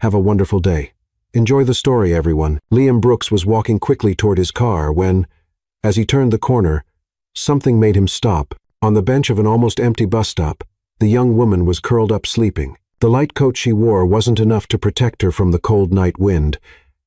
Have a wonderful day. Enjoy the story, everyone. Liam Brooks was walking quickly toward his car when, as he turned the corner, something made him stop. On the bench of an almost empty bus stop, the young woman was curled up sleeping. The light coat she wore wasn't enough to protect her from the cold night wind,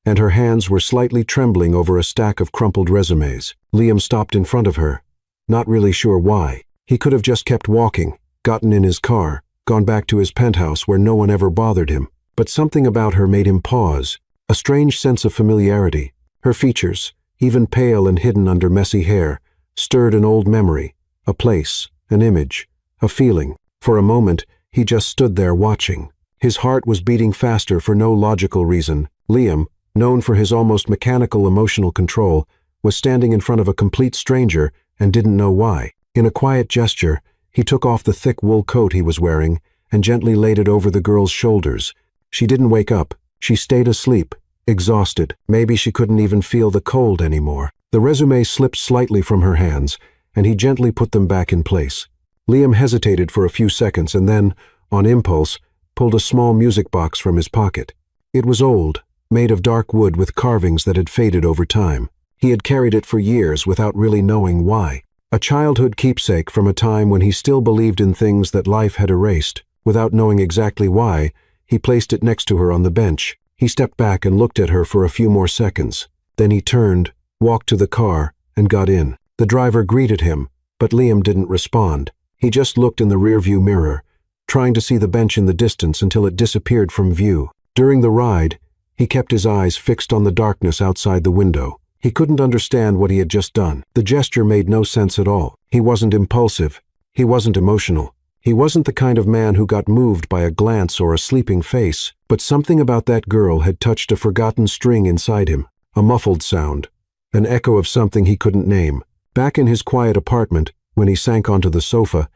and her hands were slightly trembling over a stack of crumpled resumes. Liam stopped in front of her, not really sure why. He could have just kept walking, gotten in his car, gone back to his penthouse where no one ever bothered him. But something about her made him pause, a strange sense of familiarity. Her features, even pale and hidden under messy hair, stirred an old memory, a place, an image, a feeling. For a moment, he just stood there watching. His heart was beating faster for no logical reason. Liam, known for his almost mechanical emotional control, was standing in front of a complete stranger and didn't know why. In a quiet gesture, he took off the thick wool coat he was wearing and gently laid it over the girl's shoulders. She didn't wake up. She stayed asleep, exhausted. Maybe she couldn't even feel the cold anymore. The resume slipped slightly from her hands, and he gently put them back in place. Liam hesitated for a few seconds and then, on impulse, pulled a small music box from his pocket. It was old, made of dark wood with carvings that had faded over time. He had carried it for years without really knowing why. A childhood keepsake from a time when he still believed in things that life had erased. Without knowing exactly why, he placed it next to her on the bench. He stepped back and looked at her for a few more seconds. Then he turned, walked to the car, and got in. The driver greeted him, but Liam didn't respond. He just looked in the rearview mirror, trying to see the bench in the distance until it disappeared from view. During the ride, he kept his eyes fixed on the darkness outside the window. He couldn't understand what he had just done. The gesture made no sense at all. He wasn't impulsive. He wasn't emotional. He wasn't the kind of man who got moved by a glance or a sleeping face. But something about that girl had touched a forgotten string inside him. A muffled sound. An echo of something he couldn't name. Back in his quiet apartment, when he sank onto the sofa,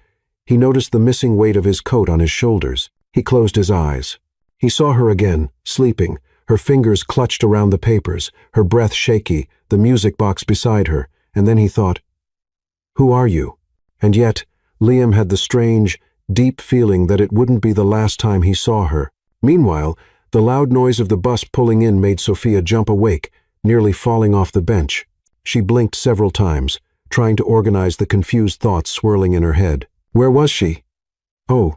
he noticed the missing weight of his coat on his shoulders. He closed his eyes. He saw her again, sleeping, her fingers clutched around the papers, her breath shaky, the music box beside her, and then he thought, "Who are you?" And yet, Liam had the strange, deep feeling that it wouldn't be the last time he saw her. Meanwhile, the loud noise of the bus pulling in made Sophia jump awake, nearly falling off the bench. She blinked several times, trying to organize the confused thoughts swirling in her head. Where was she? Oh,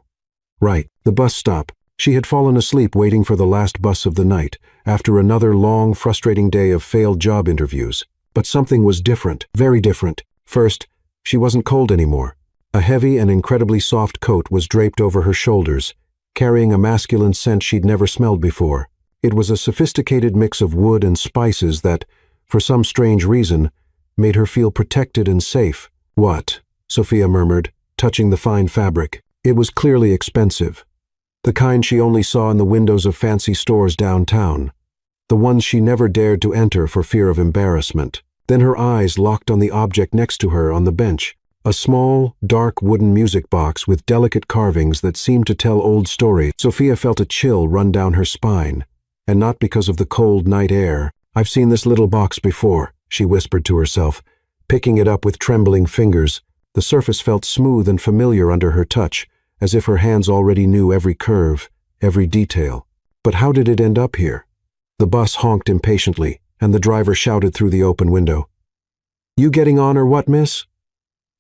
right, the bus stop. She had fallen asleep waiting for the last bus of the night, after another long, frustrating day of failed job interviews. But something was different, very different. First, she wasn't cold anymore. A heavy and incredibly soft coat was draped over her shoulders, carrying a masculine scent she'd never smelled before. It was a sophisticated mix of wood and spices that, for some strange reason, made her feel protected and safe. "What?" Sophia murmured, touching the fine fabric. It was clearly expensive. The kind she only saw in the windows of fancy stores downtown. The ones she never dared to enter for fear of embarrassment. Then her eyes locked on the object next to her on the bench. A small, dark wooden music box with delicate carvings that seemed to tell old stories. Sophia felt a chill run down her spine, and not because of the cold night air. "I've seen this little box before," she whispered to herself, picking it up with trembling fingers. The surface felt smooth and familiar under her touch, as if her hands already knew every curve, every detail. But how did it end up here? The bus honked impatiently, and the driver shouted through the open window. "You getting on or what, miss?"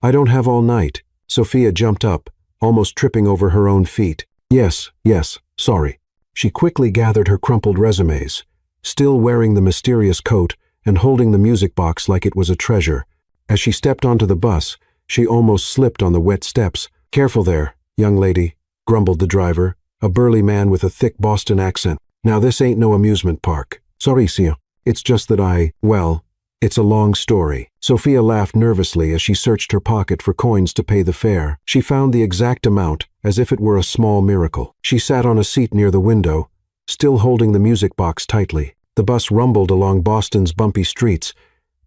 "I don't have all night." Sophia jumped up, almost tripping over her own feet. Yes, sorry." She quickly gathered her crumpled resumes, still wearing the mysterious coat and holding the music box like it was a treasure. As she stepped onto the bus, she almost slipped on the wet steps. "Careful there, young lady," grumbled the driver, a burly man with a thick Boston accent. "Now this ain't no amusement park. Sorry, sir. It's just that well, it's a long story." Sophia laughed nervously as she searched her pocket for coins to pay the fare. She found the exact amount, as if it were a small miracle. She sat on a seat near the window, still holding the music box tightly. The bus rumbled along Boston's bumpy streets,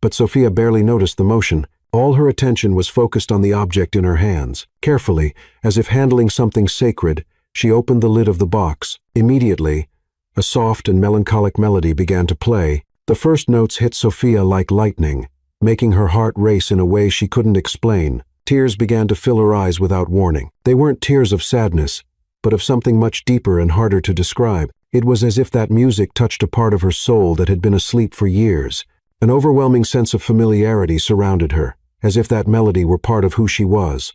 but Sophia barely noticed the motion. All her attention was focused on the object in her hands. Carefully, as if handling something sacred, she opened the lid of the box. Immediately, a soft and melancholic melody began to play. The first notes hit Sophia like lightning, making her heart race in a way she couldn't explain. Tears began to fill her eyes without warning. They weren't tears of sadness, but of something much deeper and harder to describe. It was as if that music touched a part of her soul that had been asleep for years. An overwhelming sense of familiarity surrounded her, as if that melody were part of who she was,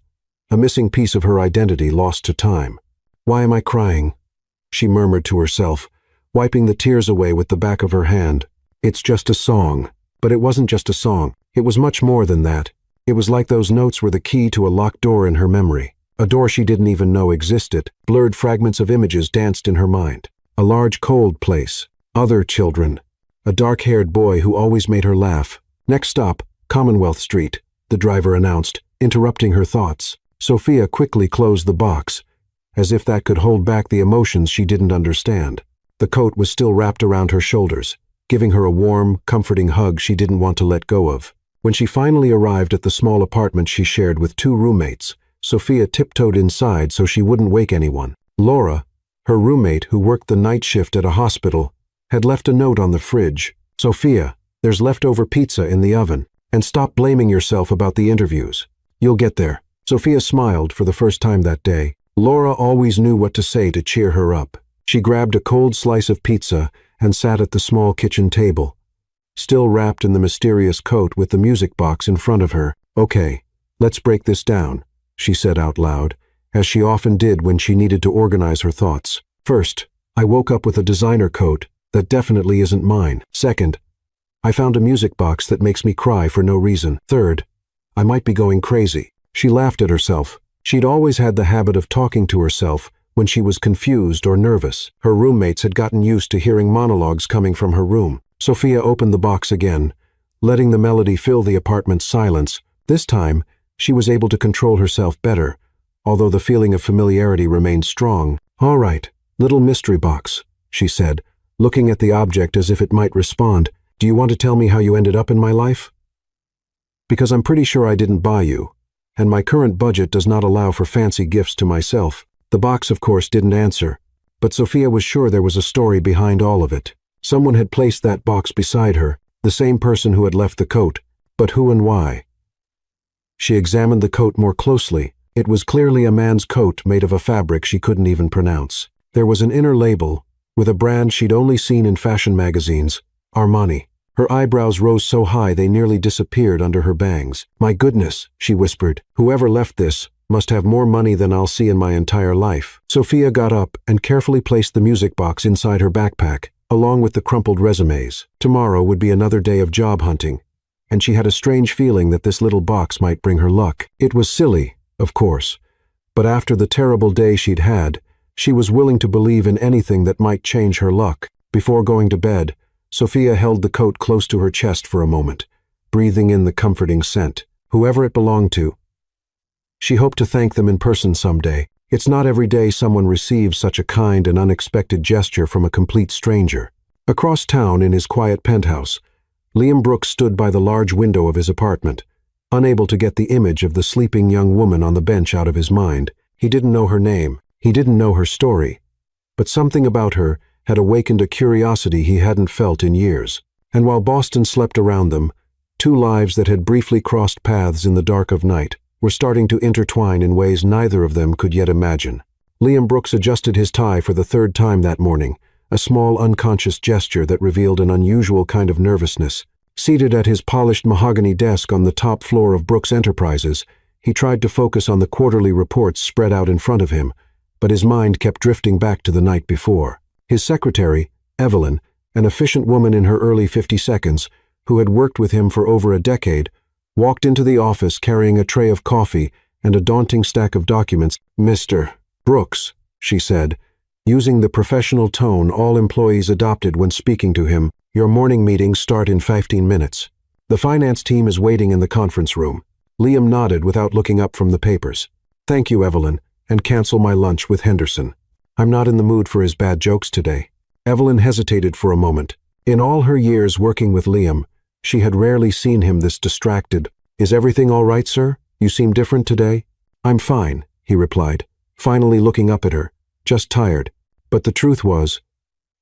a missing piece of her identity lost to time. "Why am I crying?" she murmured to herself, wiping the tears away with the back of her hand. "It's just a song." But it wasn't just a song. It was much more than that. It was like those notes were the key to a locked door in her memory, a door she didn't even know existed. Blurred fragments of images danced in her mind. A large cold place, other children, a dark-haired boy who always made her laugh. "Next stop, Commonwealth Street," the driver announced, interrupting her thoughts. Sophia quickly closed the box, as if that could hold back the emotions she didn't understand. The coat was still wrapped around her shoulders, giving her a warm, comforting hug she didn't want to let go of. When she finally arrived at the small apartment she shared with 2 roommates, Sophia tiptoed inside so she wouldn't wake anyone. Laura, her roommate who worked the night shift at a hospital, had left a note on the fridge. "Sophia, there's leftover pizza in the oven. And stop blaming yourself about the interviews. You'll get there." Sophia smiled for the first time that day. Laura always knew what to say to cheer her up. She grabbed a cold slice of pizza and sat at the small kitchen table, still wrapped in the mysterious coat with the music box in front of her. "Okay, let's break this down," she said out loud, as she often did when she needed to organize her thoughts. "First, I woke up with a designer coat that definitely isn't mine. Second, I found a music box that makes me cry for no reason. Third, I might be going crazy." She laughed at herself. She'd always had the habit of talking to herself when she was confused or nervous. Her roommates had gotten used to hearing monologues coming from her room. Sophia opened the box again, letting the melody fill the apartment's silence. This time, she was able to control herself better, although the feeling of familiarity remained strong. "All right, little mystery box," she said, looking at the object as if it might respond. "Do you want to tell me how you ended up in my life? Because I'm pretty sure I didn't buy you, and my current budget does not allow for fancy gifts to myself." The box, of course, didn't answer, but Sophia was sure there was a story behind all of it. Someone had placed that box beside her, the same person who had left the coat, but who and why? She examined the coat more closely. It was clearly a man's coat made of a fabric she couldn't even pronounce. There was an inner label, with a brand she'd only seen in fashion magazines, Armani. Her eyebrows rose so high they nearly disappeared under her bangs. "My goodness," she whispered, "whoever left this must have more money than I'll see in my entire life." Sophia got up and carefully placed the music box inside her backpack, along with the crumpled resumes. Tomorrow would be another day of job hunting, and she had a strange feeling that this little box might bring her luck. It was silly, of course, but after the terrible day she'd had, she was willing to believe in anything that might change her luck. Before going to bed, Sophia held the coat close to her chest for a moment, breathing in the comforting scent. Whoever it belonged to, she hoped to thank them in person someday. It's not every day someone receives such a kind and unexpected gesture from a complete stranger. Across town in his quiet penthouse, Liam Brooks stood by the large window of his apartment, unable to get the image of the sleeping young woman on the bench out of his mind. He didn't know her name. He didn't know her story. But something about her had awakened a curiosity he hadn't felt in years. And while Boston slept around them, 2 lives that had briefly crossed paths in the dark of night were starting to intertwine in ways neither of them could yet imagine. Liam Brooks adjusted his tie for the 3rd time that morning, a small unconscious gesture that revealed an unusual kind of nervousness. Seated at his polished mahogany desk on the top floor of Brooks Enterprises, he tried to focus on the quarterly reports spread out in front of him, but his mind kept drifting back to the night before. His secretary, Evelyn, an efficient woman in her early 52nds, who had worked with him for over a decade, walked into the office carrying a tray of coffee and a daunting stack of documents. "Mr. Brooks," she said, using the professional tone all employees adopted when speaking to him, "your morning meetings start in 15 minutes. The finance team is waiting in the conference room." Liam nodded without looking up from the papers. "Thank you, Evelyn, and cancel my lunch with Henderson. I'm not in the mood for his bad jokes today." Evelyn hesitated for a moment. In all her years working with Liam, she had rarely seen him this distracted. "Is everything all right, sir? You seem different today." "I'm fine," he replied, finally looking up at her, "just tired." But the truth was,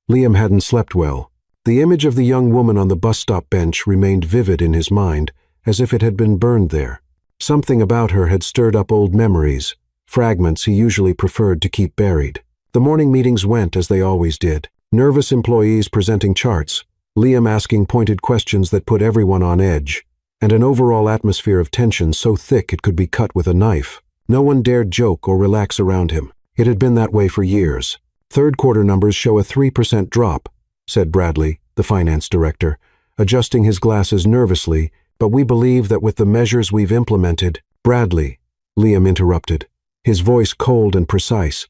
Liam hadn't slept well. The image of the young woman on the bus stop bench remained vivid in his mind, as if it had been burned there. Something about her had stirred up old memories, fragments he usually preferred to keep buried. The morning meetings went as they always did. Nervous employees presenting charts, Liam asking pointed questions that put everyone on edge, and an overall atmosphere of tension so thick it could be cut with a knife. No one dared joke or relax around him. It had been that way for years. Third quarter numbers show a 3% drop, said Bradley, the finance director, adjusting his glasses nervously, but we believe that with the measures we've implemented— Bradley, Liam interrupted, his voice cold and precise.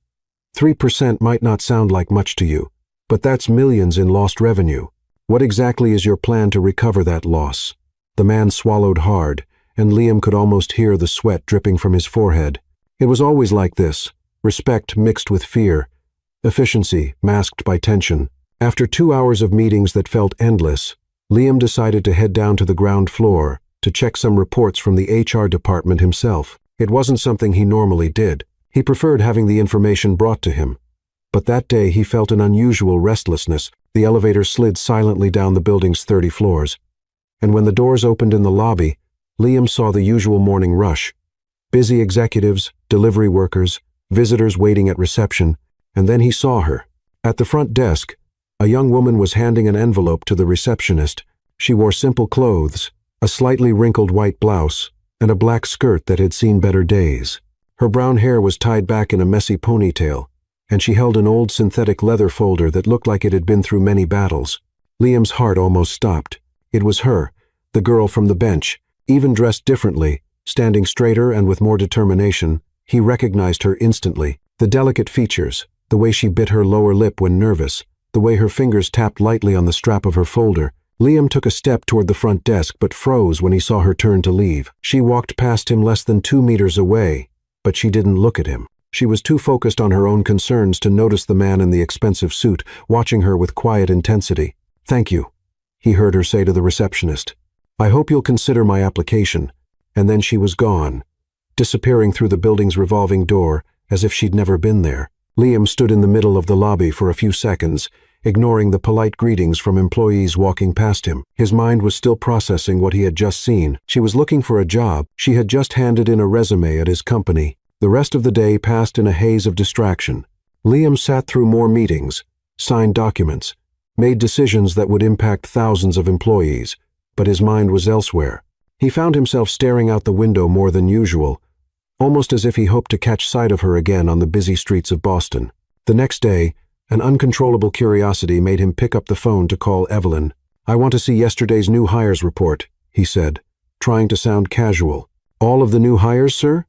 3% might not sound like much to you, but that's millions in lost revenue. What exactly is your plan to recover that loss? The man swallowed hard, and Liam could almost hear the sweat dripping from his forehead. It was always like this, respect mixed with fear, efficiency masked by tension. After 2 hours of meetings that felt endless, Liam decided to head down to the ground floor to check some reports from the HR department himself. It wasn't something he normally did. He preferred having the information brought to him. But that day he felt an unusual restlessness. The elevator slid silently down the building's 30 floors. And when the doors opened in the lobby, Liam saw the usual morning rush. Busy executives, delivery workers, visitors waiting at reception, and then he saw her. At the front desk, a young woman was handing an envelope to the receptionist. She wore simple clothes, a slightly wrinkled white blouse, and a black skirt that had seen better days. Her brown hair was tied back in a messy ponytail, and she held an old synthetic leather folder that looked like it had been through many battles. Liam's heart almost stopped. It was her, the girl from the bench, even dressed differently, standing straighter and with more determination. He recognized her instantly. The delicate features, the way she bit her lower lip when nervous, the way her fingers tapped lightly on the strap of her folder. Liam took a step toward the front desk but froze when he saw her turn to leave. She walked past him less than 2 meters away, but she didn't look at him. She was too focused on her own concerns to notice the man in the expensive suit, watching her with quiet intensity. "Thank you," he heard her say to the receptionist. "I hope you'll consider my application." And then she was gone, disappearing through the building's revolving door as if she'd never been there. Liam stood in the middle of the lobby for a few seconds, ignoring the polite greetings from employees walking past him. His mind was still processing what he had just seen. She was looking for a job. She had just handed in a resume at his company. The rest of the day passed in a haze of distraction. Liam sat through more meetings, signed documents, made decisions that would impact thousands of employees, but his mind was elsewhere. He found himself staring out the window more than usual, almost as if he hoped to catch sight of her again on the busy streets of Boston. The next day, an uncontrollable curiosity made him pick up the phone to call Evelyn. "I want to see yesterday's new hires report," he said, trying to sound casual. "All of the new hires, sir?"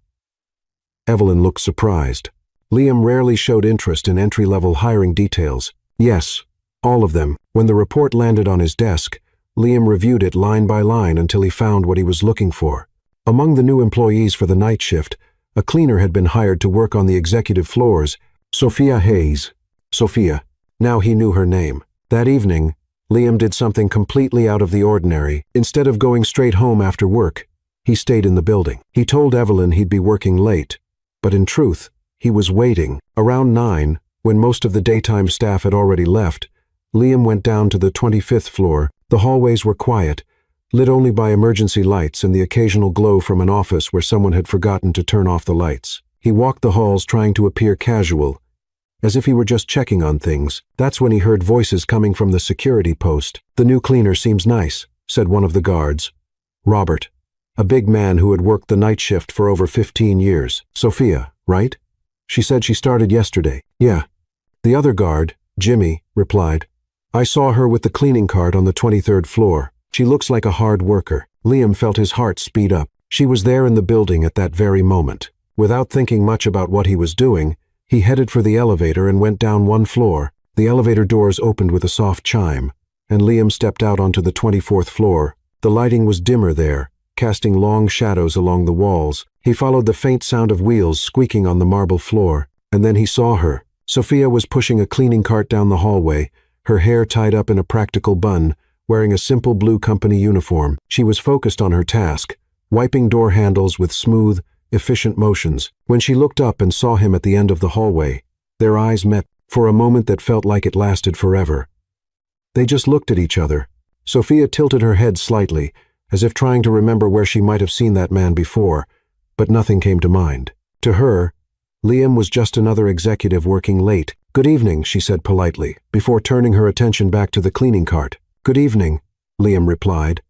Evelyn looked surprised. Liam rarely showed interest in entry-level hiring details. "Yes, all of them." When the report landed on his desk, Liam reviewed it line by line until he found what he was looking for. Among the new employees for the night shift, a cleaner had been hired to work on the executive floors, Sophia Hayes. Sophia. Now he knew her name. That evening, Liam did something completely out of the ordinary. Instead of going straight home after work, he stayed in the building. He told Evelyn he'd be working late, but in truth, he was waiting. Around 9, when most of the daytime staff had already left, Liam went down to the 25th floor. The hallways were quiet, lit only by emergency lights and the occasional glow from an office where someone had forgotten to turn off the lights. He walked the halls trying to appear casual, as if he were just checking on things. That's when he heard voices coming from the security post. "The new cleaner seems nice," said one of the guards. Robert, a big man who had worked the night shift for over 15 years. "Sophia, right? She said she started yesterday." "Yeah." The other guard, Jimmy, replied, "I saw her with the cleaning cart on the 23rd floor. She looks like a hard worker." Liam felt his heart speed up. She was there in the building at that very moment. Without thinking much about what he was doing, he headed for the elevator and went down 1 floor. The elevator doors opened with a soft chime, and Liam stepped out onto the 24th floor. The lighting was dimmer there, casting long shadows along the walls. He followed the faint sound of wheels squeaking on the marble floor, and then he saw her. Sophia was pushing a cleaning cart down the hallway, her hair tied up in a practical bun, wearing a simple blue company uniform. She was focused on her task, wiping door handles with smooth, efficient motions. When she looked up and saw him at the end of the hallway, their eyes met for a moment that felt like it lasted forever. They just looked at each other. Sophia tilted her head slightly, as if trying to remember where she might have seen that man before, but nothing came to mind. To her, Liam was just another executive working late. "Good evening," she said politely, before turning her attention back to the cleaning cart. "Good evening," Liam replied,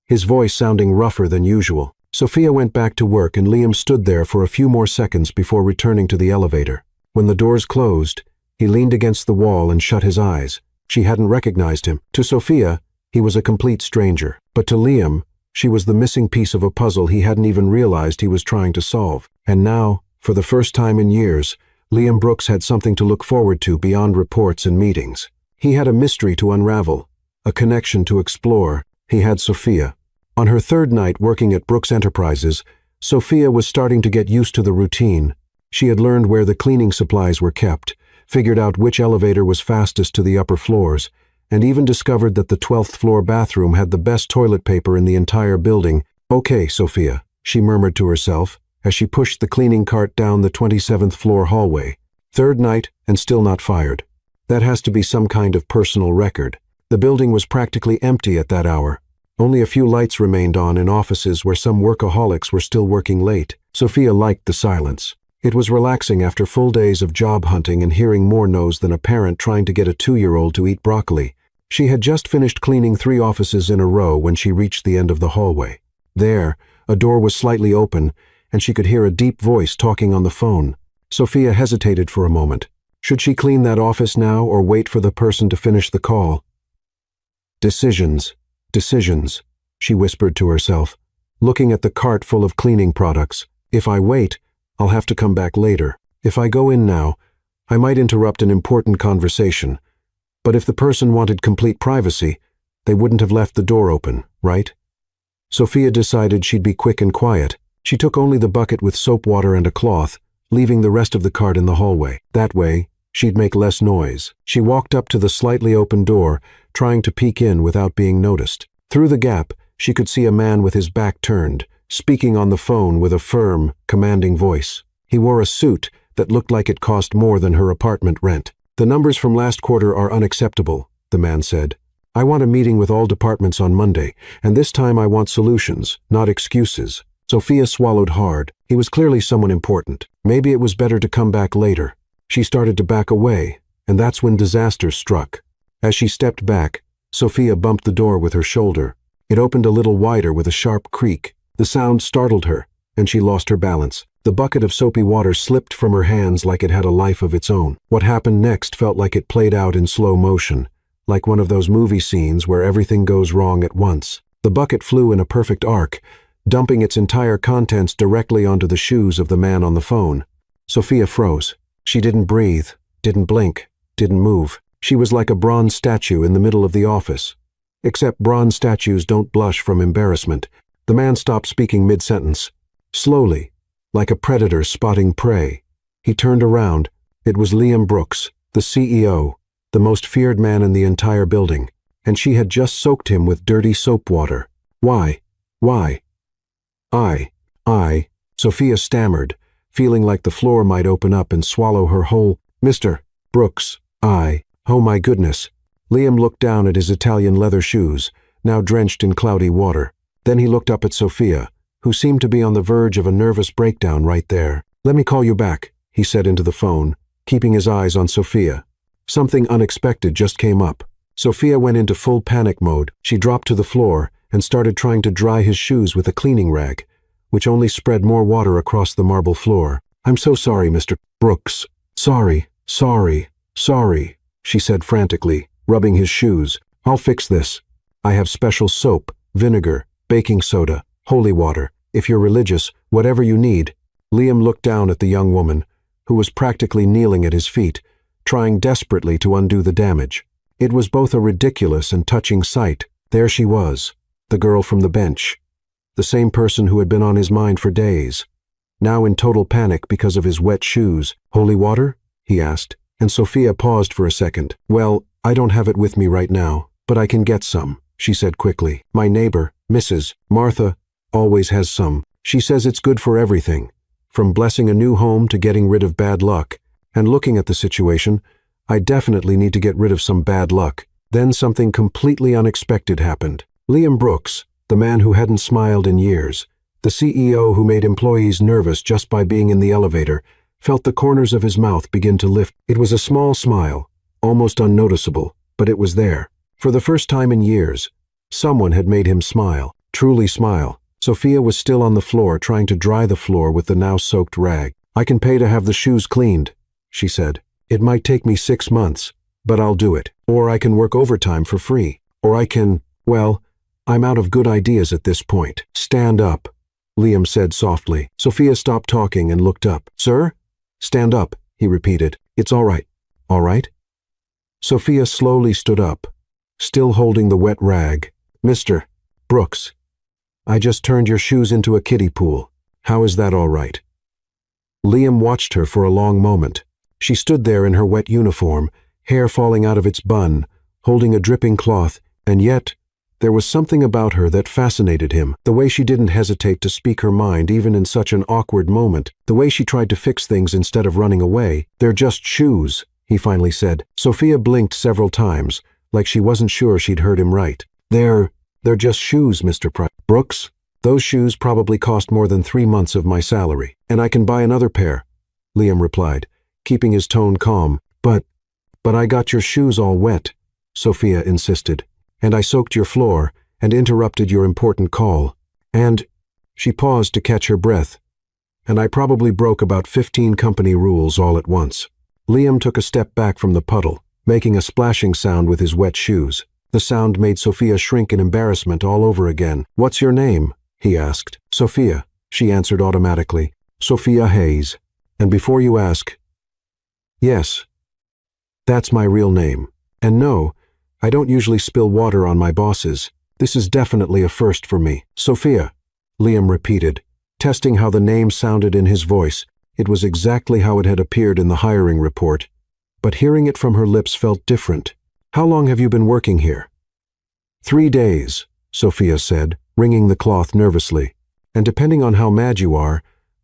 his voice sounding rougher than usual. Sophia went back to work and Liam stood there for a few more seconds before returning to the elevator. When the doors closed, he leaned against the wall and shut his eyes. She hadn't recognized him. To Sophia, he was a complete stranger. But to Liam, she was the missing piece of a puzzle he hadn't even realized he was trying to solve. And now, for the first time in years, Liam Brooks had something to look forward to beyond reports and meetings. He had a mystery to unravel, a connection to explore. He had Sophia. On her third night working at Brooks Enterprises, Sophia was starting to get used to the routine. She had learned where the cleaning supplies were kept, figured out which elevator was fastest to the upper floors, and even discovered that the 12th floor bathroom had the best toilet paper in the entire building. "Okay, Sophia," she murmured to herself as she pushed the cleaning cart down the 27th floor hallway. Third night and still not fired. That has to be some kind of personal record. The building was practically empty at that hour. Only a few lights remained on in offices where some workaholics were still working late. Sophia liked the silence. It was relaxing after full days of job hunting and hearing more no's than a parent trying to get a 2-year-old to eat broccoli. She had just finished cleaning 3 offices in a row when she reached the end of the hallway. There, a door was slightly open, and she could hear a deep voice talking on the phone. Sophia hesitated for a moment. Should she clean that office now or wait for the person to finish the call? Decisions, she whispered to herself, looking at the cart full of cleaning products. If I wait, I'll have to come back later. If I go in now, I might interrupt an important conversation. But if the person wanted complete privacy, they wouldn't have left the door open, right? Sophia decided she'd be quick and quiet. She took only the bucket with soap water and a cloth, leaving the rest of the cart in the hallway. That way, she'd make less noise. She walked up to the slightly open door, trying to peek in without being noticed. Through the gap, she could see a man with his back turned, speaking on the phone with a firm, commanding voice. He wore a suit that looked like it cost more than her apartment rent. "The numbers from last quarter are unacceptable," the man said. "I want a meeting with all departments on Monday, and this time I want solutions, not excuses." Sophia swallowed hard. He was clearly someone important. Maybe it was better to come back later. She started to back away, and that's when disaster struck. As she stepped back, Sophia bumped the door with her shoulder. It opened a little wider with a sharp creak. The sound startled her, and she lost her balance. The bucket of soapy water slipped from her hands like it had a life of its own. What happened next felt like it played out in slow motion, like one of those movie scenes where everything goes wrong at once. The bucket flew in a perfect arc, dumping its entire contents directly onto the shoes of the man on the phone. Sophia froze. She didn't breathe, didn't blink, didn't move. She was like a bronze statue in the middle of the office. Except bronze statues don't blush from embarrassment. The man stopped speaking mid-sentence. Slowly, like a predator spotting prey, he turned around. It was Liam Brooks, the CEO, the most feared man in the entire building, and she had just soaked him with dirty soap water. Why? Sophia stammered, feeling like the floor might open up and swallow her whole. "Mr. Brooks, oh my goodness." Liam looked down at his Italian leather shoes, now drenched in cloudy water. Then he looked up at Sophia, who seemed to be on the verge of a nervous breakdown right there. "Let me call you back," he said into the phone, keeping his eyes on Sophia. Something unexpected just came up. Sophia went into full panic mode. She dropped to the floor and started trying to dry his shoes with a cleaning rag, which only spread more water across the marble floor. "I'm so sorry, Mr. Brooks. Sorry, she said frantically, rubbing his shoes. "I'll fix this. I have special soap, vinegar, baking soda, holy water. If you're religious, whatever you need." Liam looked down at the young woman, who was practically kneeling at his feet, trying desperately to undo the damage. It was both a ridiculous and touching sight. There she was, the girl from the bench, the same person who had been on his mind for days, now in total panic because of his wet shoes. "Holy water?" he asked, and Sophia paused for a second. "Well, I don't have it with me right now, but I can get some," she said quickly. "My neighbor, Mrs. Martha, always has some. She says it's good for everything, from blessing a new home to getting rid of bad luck. And looking at the situation, I definitely need to get rid of some bad luck." Then something completely unexpected happened. Liam Brooks, the man who hadn't smiled in years, the CEO who made employees nervous just by being in the elevator, felt the corners of his mouth begin to lift. It was a small smile, almost unnoticeable, but it was there. For the first time in years, someone had made him smile, truly smile. Sophia was still on the floor trying to dry the floor with the now soaked rag. "I can pay to have the shoes cleaned," she said. "It might take me 6 months, but I'll do it. Or I can work overtime for free. Or I can, well, I'm out of good ideas at this point." "Stand up," Liam said softly. Sophia stopped talking and looked up. "Sir?" "Stand up," he repeated. "It's all right." "All right?" Sophia slowly stood up, still holding the wet rag. "Mr. Brooks, I just turned your shoes into a kiddie pool. How is that all right?" Liam watched her for a long moment. She stood there in her wet uniform, hair falling out of its bun, holding a dripping cloth, and yet there was something about her that fascinated him. The way she didn't hesitate to speak her mind even in such an awkward moment. The way she tried to fix things instead of running away. "They're just shoes," he finally said. Sophia blinked several times, like she wasn't sure she'd heard him right. They're just shoes, Mr. Brooks. Those shoes probably cost more than 3 months of my salary. And I can buy another pair," Liam replied, keeping his tone calm. But I got your shoes all wet," Sophia insisted. "And I soaked your floor and interrupted your important call. And," she paused to catch her breath, "and I probably broke about 15 company rules all at once." Liam took a step back from the puddle, making a splashing sound with his wet shoes. The sound made Sophia shrink in embarrassment all over again. "What's your name?" he asked. "Sophia," she answered automatically. "Sophia Hayes. And before you ask, yes, that's my real name. And no, I don't usually spill water on my bosses. This is definitely a first for me." "Sophia," Liam repeated, testing how the name sounded in his voice. It was exactly how it had appeared in the hiring report, but hearing it from her lips felt different. "How long have you been working here?" 3 days, Sophia said, wringing the cloth nervously. "And depending on how mad you are,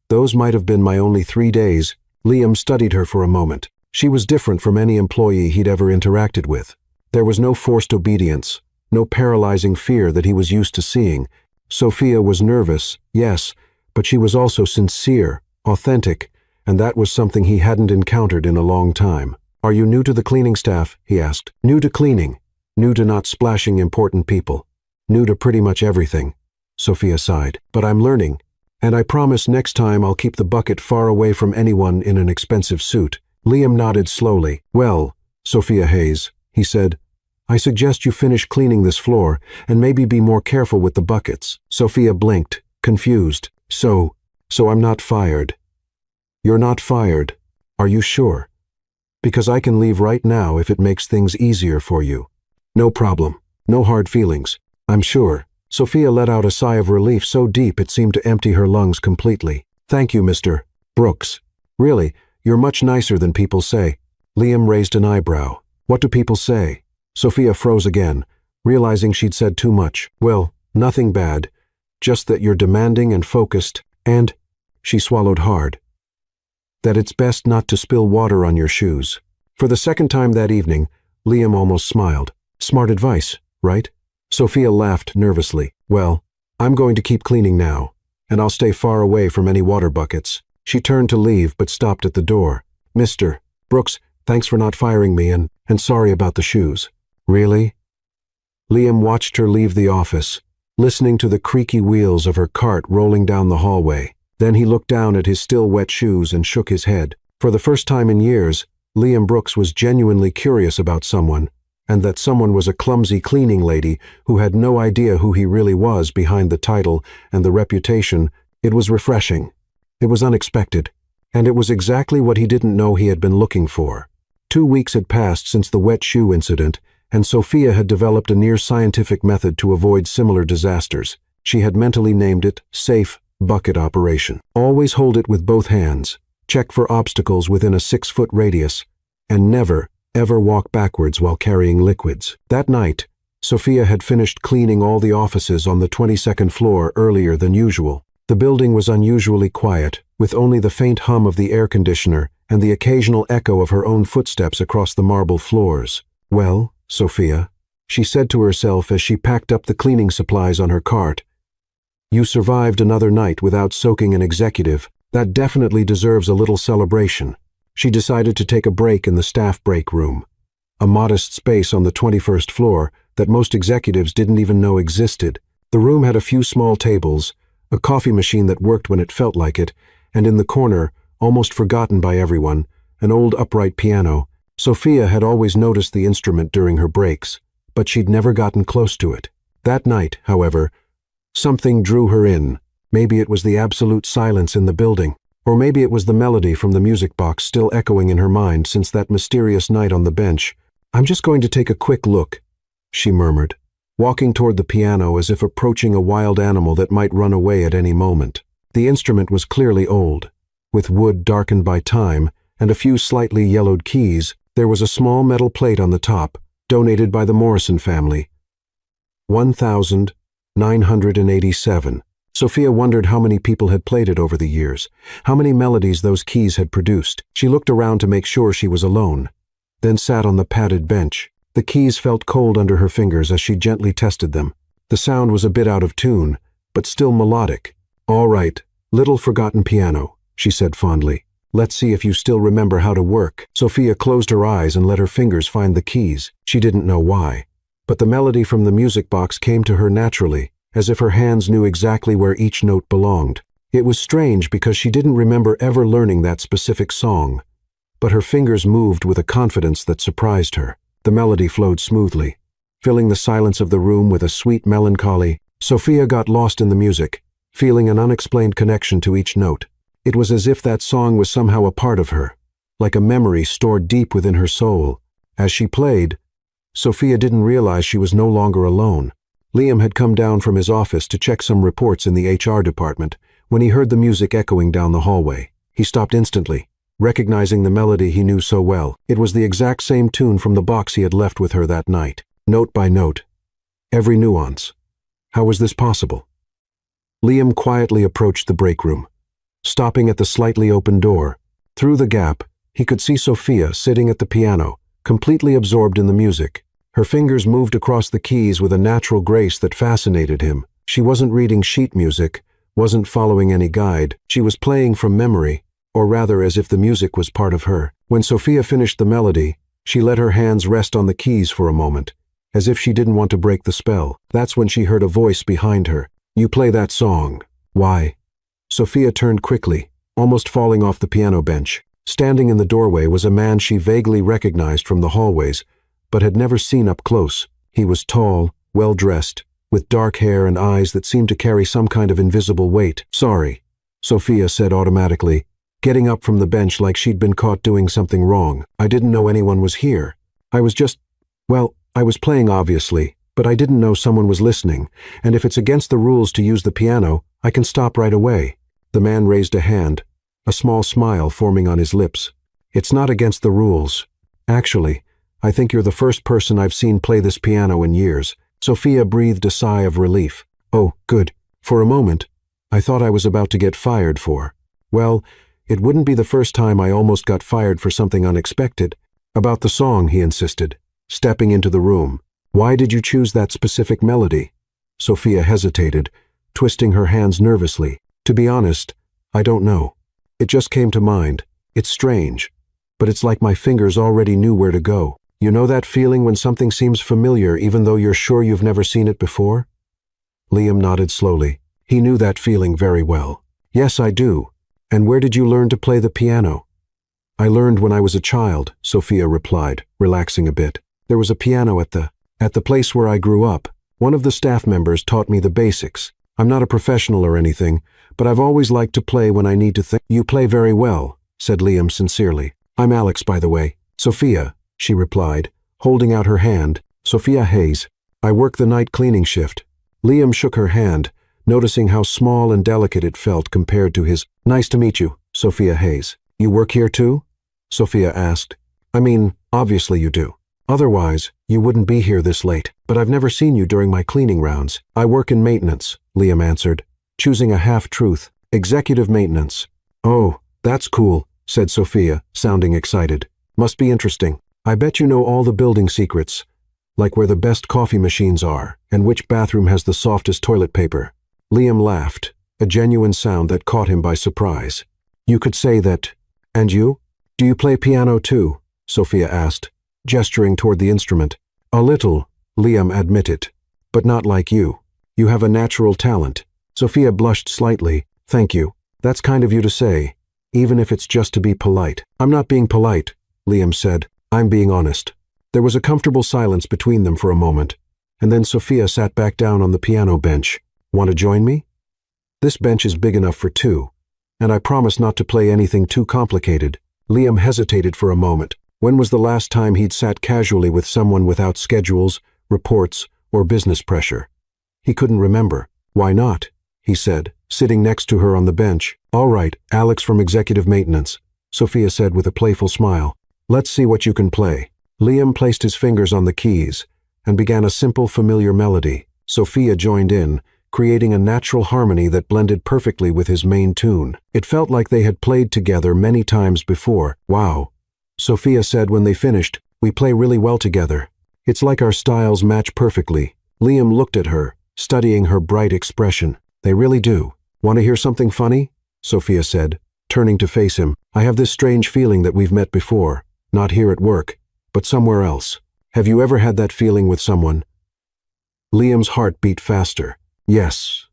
those might have been my only 3 days." Liam studied her for a moment. She was different from any employee he'd ever interacted with. There was no forced obedience, no paralyzing fear that he was used to seeing. Sophia was nervous, yes, but she was also sincere, authentic, and that was something he hadn't encountered in a long time. "Are you new to the cleaning staff?" he asked. "New to cleaning, new to not splashing important people, new to pretty much everything," Sophia sighed. "But I'm learning, and I promise next time I'll keep the bucket far away from anyone in an expensive suit." Liam nodded slowly. "Well, Sophia Hayes," he said, "I suggest you finish cleaning this floor and maybe be more careful with the buckets." Sophia blinked, confused. So I'm not fired." "You're not fired. Are you sure? Because I can leave right now if it makes things easier for you." "No problem. No hard feelings. I'm sure." Sophia let out a sigh of relief so deep it seemed to empty her lungs completely. "Thank you, Mr. Brooks. Really, you're much nicer than people say." Liam raised an eyebrow. "What do people say?" Sophia froze again, realizing she'd said too much. "Well, nothing bad. Just that you're demanding and focused, and," she swallowed hard, "that it's best not to spill water on your shoes." For the second time that evening, Liam almost smiled. "Smart advice, right?" Sophia laughed nervously. "Well, I'm going to keep cleaning now, and I'll stay far away from any water buckets." She turned to leave but stopped at the door. "Mr. Brooks, thanks for not firing me and sorry about the shoes." "Really?" Liam watched her leave the office, listening to the creaky wheels of her cart rolling down the hallway. Then he looked down at his still wet shoes and shook his head. For the first time in years, Liam Brooks was genuinely curious about someone, and that someone was a clumsy cleaning lady who had no idea who he really was behind the title and the reputation. It was refreshing. It was unexpected, and it was exactly what he didn't know he had been looking for. 2 weeks had passed since the wet shoe incident, and Sophia had developed a near-scientific method to avoid similar disasters. She had mentally named it Safe Bucket Operation. Always hold it with both hands, check for obstacles within a 6-foot radius, and never, ever walk backwards while carrying liquids. That night, Sophia had finished cleaning all the offices on the 22nd floor earlier than usual. The building was unusually quiet, with only the faint hum of the air conditioner and the occasional echo of her own footsteps across the marble floors. "Well, Sophia," she said to herself as she packed up the cleaning supplies on her cart, "you survived another night without soaking an executive, That definitely deserves a little celebration. She decided to take a break in the staff break room, a modest space on the 21st floor that most executives didn't even know existed. The room had a few small tables, a coffee machine that worked when it felt like it, and in the corner, almost forgotten by everyone, an old upright piano. Sophia had always noticed the instrument during her breaks, but she'd never gotten close to it. That night, however, something drew her in. Maybe it was the absolute silence in the building, or maybe it was the melody from the music box still echoing in her mind since that mysterious night on the bench. "I'm just going to take a quick look," she murmured, walking toward the piano as if approaching a wild animal that might run away at any moment. The instrument was clearly old, with wood darkened by time and a few slightly yellowed keys. There was a small metal plate on the top, donated by the Morrison family. 1,987. Sophia wondered how many people had played it over the years, how many melodies those keys had produced. She looked around to make sure she was alone, then sat on the padded bench. The keys felt cold under her fingers as she gently tested them. The sound was a bit out of tune, but still melodic. "All right, little forgotten piano," she said fondly. "Let's see if you still remember how to work." Sophia closed her eyes and let her fingers find the keys. She didn't know why, but the melody from the music box came to her naturally, as if her hands knew exactly where each note belonged. It was strange because she didn't remember ever learning that specific song, but her fingers moved with a confidence that surprised her. The melody flowed smoothly, filling the silence of the room with a sweet melancholy. Sophia got lost in the music, feeling an unexplained connection to each note. It was as if that song was somehow a part of her, like a memory stored deep within her soul. As she played, Sophia didn't realize she was no longer alone. Liam had come down from his office to check some reports in the HR department when he heard the music echoing down the hallway. He stopped instantly, recognizing the melody he knew so well. It was the exact same tune from the box he had left with her that night, note by note, every nuance. How was this possible? Liam quietly approached the break room, stopping at the slightly open door. Through the gap, he could see Sophia sitting at the piano, completely absorbed in the music. Her fingers moved across the keys with a natural grace that fascinated him. She wasn't reading sheet music, wasn't following any guide. She was playing from memory, or rather as if the music was part of her. When Sophia finished the melody, she let her hands rest on the keys for a moment, as if she didn't want to break the spell. That's when she heard a voice behind her. "You play that song. Why?" Sophia turned quickly, almost falling off the piano bench. Standing in the doorway was a man she vaguely recognized from the hallways, but had never seen up close. He was tall, well-dressed, with dark hair and eyes that seemed to carry some kind of invisible weight. "Sorry," Sophia said automatically, getting up from the bench like she'd been caught doing something wrong. "I didn't know anyone was here. I was playing obviously, but I didn't know someone was listening, and if it's against the rules to use the piano, I can stop right away." The man raised a hand, a small smile forming on his lips. "It's not against the rules. Actually, I think you're the first person I've seen play this piano in years." Sophia breathed a sigh of relief. "Oh, good. For a moment, I thought I was about to get fired for. Well, it wouldn't be the first time I almost got fired for something unexpected." "About the song," he insisted, stepping into the room. "Why did you choose that specific melody?" Sophia hesitated, twisting her hands nervously. "To be honest, I don't know. It just came to mind. It's strange, but it's like my fingers already knew where to go. You know that feeling when something seems familiar even though you're sure you've never seen it before?" Liam nodded slowly. He knew that feeling very well. "Yes, I do. And where did you learn to play the piano?" "I learned when I was a child," Sophia replied, relaxing a bit. "There was a piano at the place where I grew up. One of the staff members taught me the basics. I'm not a professional or anything, but I've always liked to play when I need to think." "You play very well," said Liam sincerely. "I'm Alex, by the way." "Sophia," she replied, holding out her hand. "Sophia Hayes. I work the night cleaning shift." Liam shook her hand, noticing how small and delicate it felt compared to his. "Nice to meet you, Sophia Hayes. You work here too?" Sophia asked. "I mean, obviously you do. Otherwise, you wouldn't be here this late. But I've never seen you during my cleaning rounds." "I work in maintenance," Liam answered, choosing a half-truth. "Executive maintenance." "Oh, that's cool," said Sophia, sounding excited. "Must be interesting. I bet you know all the building secrets, like where the best coffee machines are, and which bathroom has the softest toilet paper." Liam laughed, a genuine sound that caught him by surprise. You could say that. And you? Do you play piano too? Sophia asked, gesturing toward the instrument. A little, Liam admitted. But not like you. You have a natural talent. Sophia blushed slightly. Thank you. That's kind of you to say, even if it's just to be polite. I'm not being polite, Liam said. I'm being honest. There was a comfortable silence between them for a moment, and then Sophia sat back down on the piano bench. Want to join me? This bench is big enough for two, and I promise not to play anything too complicated. Liam hesitated for a moment. When was the last time he'd sat casually with someone without schedules, reports, or business pressure? He couldn't remember. Why not? He said, sitting next to her on the bench. All right, Alex from Executive Maintenance, Sophia said with a playful smile. Let's see what you can play. Liam placed his fingers on the keys and began a simple, familiar melody. Sophia joined in, creating a natural harmony that blended perfectly with his main tune. It felt like they had played together many times before. Wow, Sophia said when they finished. We play really well together. It's like our styles match perfectly. Liam looked at her, studying her bright expression. They really do. Want to hear something funny? Sophia said, turning to face him. I have this strange feeling that we've met before. Not here at work, but somewhere else. Have you ever had that feeling with someone? Liam's heart beat faster. Yes,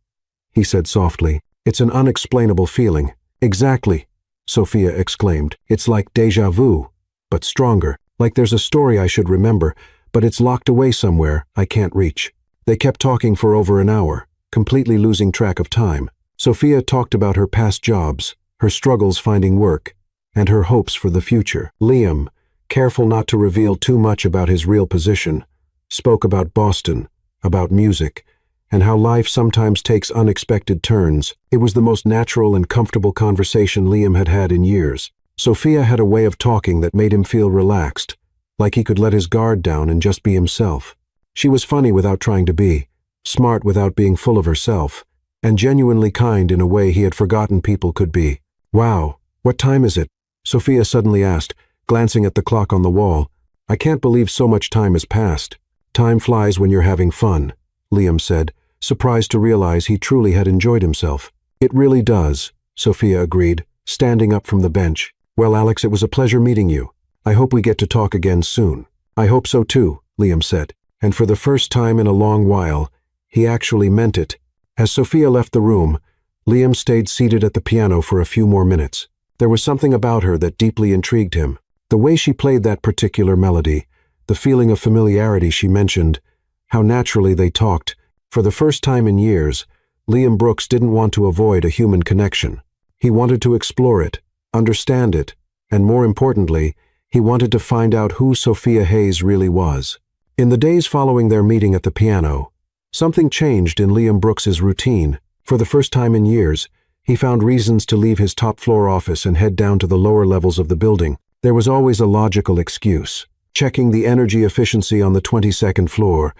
he said softly. It's an unexplainable feeling. Exactly, Sophia exclaimed. It's like déjà vu, but stronger. Like there's a story I should remember, but it's locked away somewhere I can't reach. They kept talking for over an hour, completely losing track of time. Sophia talked about her past jobs, her struggles finding work, and her hopes for the future. Liam, careful not to reveal too much about his real position, spoke about Boston, about music, and how life sometimes takes unexpected turns. It was the most natural and comfortable conversation Liam had had in years. Sophia had a way of talking that made him feel relaxed, like he could let his guard down and just be himself. She was funny without trying to be, smart without being full of herself, and genuinely kind in a way he had forgotten people could be. Wow, what time is it? Sophia suddenly asked, glancing at the clock on the wall. I can't believe so much time has passed. Time flies when you're having fun, Liam said, surprised to realize he truly had enjoyed himself. It really does, Sophia agreed, standing up from the bench. Well, Alex, it was a pleasure meeting you. I hope we get to talk again soon. I hope so too, Liam said, and for the first time in a long while, he actually meant it. As Sophia left the room, Liam stayed seated at the piano for a few more minutes. There was something about her that deeply intrigued him. The way she played that particular melody, the feeling of familiarity she mentioned, how naturally they talked. For the first time in years, Liam Brooks didn't want to avoid a human connection. He wanted to explore it, understand it, and more importantly, he wanted to find out who Sophia Hayes really was. In the days following their meeting at the piano, something changed in Liam Brooks's routine. For the first time in years, he found reasons to leave his top-floor office and head down to the lower levels of the building. There was always a logical excuse: checking the energy efficiency on the 22nd floor,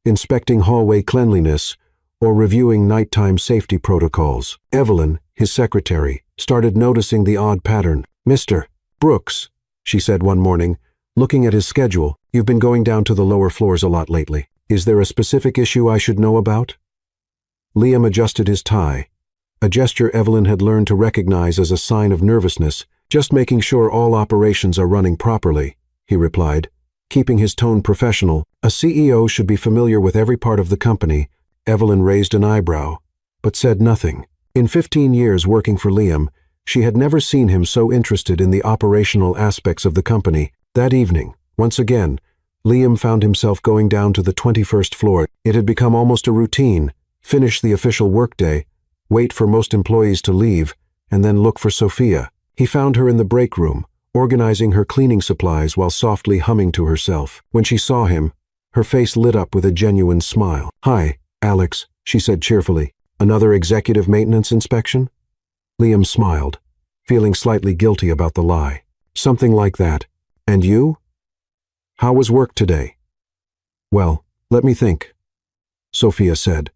inspecting hallway cleanliness, or reviewing nighttime safety protocols. Evelyn, his secretary, started noticing the odd pattern. Mr. Brooks, she said one morning, looking at his schedule, you've been going down to the lower floors a lot lately. Is there a specific issue I should know about? Liam adjusted his tie, a gesture Evelyn had learned to recognize as a sign of nervousness. Just making sure all operations are running properly, he replied, keeping his tone professional. A CEO should be familiar with every part of the company. Evelyn raised an eyebrow, but said nothing. In 15 years working for Liam, she had never seen him so interested in the operational aspects of the company. That evening, once again, Liam found himself going down to the 21st floor. It had become almost a routine: finish the official workday, wait for most employees to leave, and then look for Sophia. He found her in the break room, organizing her cleaning supplies while softly humming to herself. When she saw him, her face lit up with a genuine smile. Hi, Alex, she said cheerfully. Another executive maintenance inspection? Liam smiled, feeling slightly guilty about the lie. Something like that. And you? How was work today? Well, let me think, Sophia said,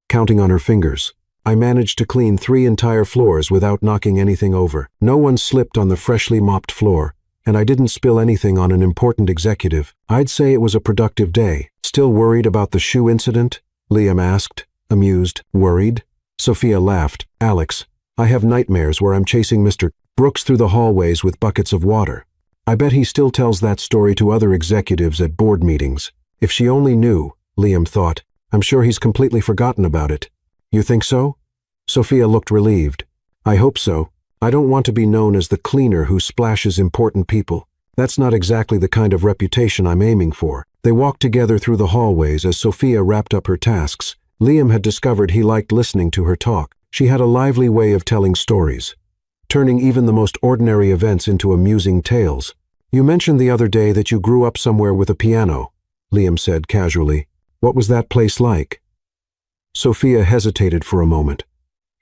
counting on her fingers. I managed to clean 3 entire floors without knocking anything over. No one slipped on the freshly mopped floor, and I didn't spill anything on an important executive. I'd say it was a productive day. Still worried about the shoe incident? Liam asked, amused. Worried? Sophia laughed. Alex, I have nightmares where I'm chasing Mr. Brooks through the hallways with buckets of water. I bet he still tells that story to other executives at board meetings. If she only knew, Liam thought. I'm sure he's completely forgotten about it. You think so? Sophia looked relieved. I hope so. I don't want to be known as the cleaner who splashes important people. That's not exactly the kind of reputation I'm aiming for. They walked together through the hallways as Sophia wrapped up her tasks. Liam had discovered he liked listening to her talk. She had a lively way of telling stories, turning even the most ordinary events into amusing tales. You mentioned the other day that you grew up somewhere with a piano, Liam said casually. What was that place like? Sophia hesitated for a moment,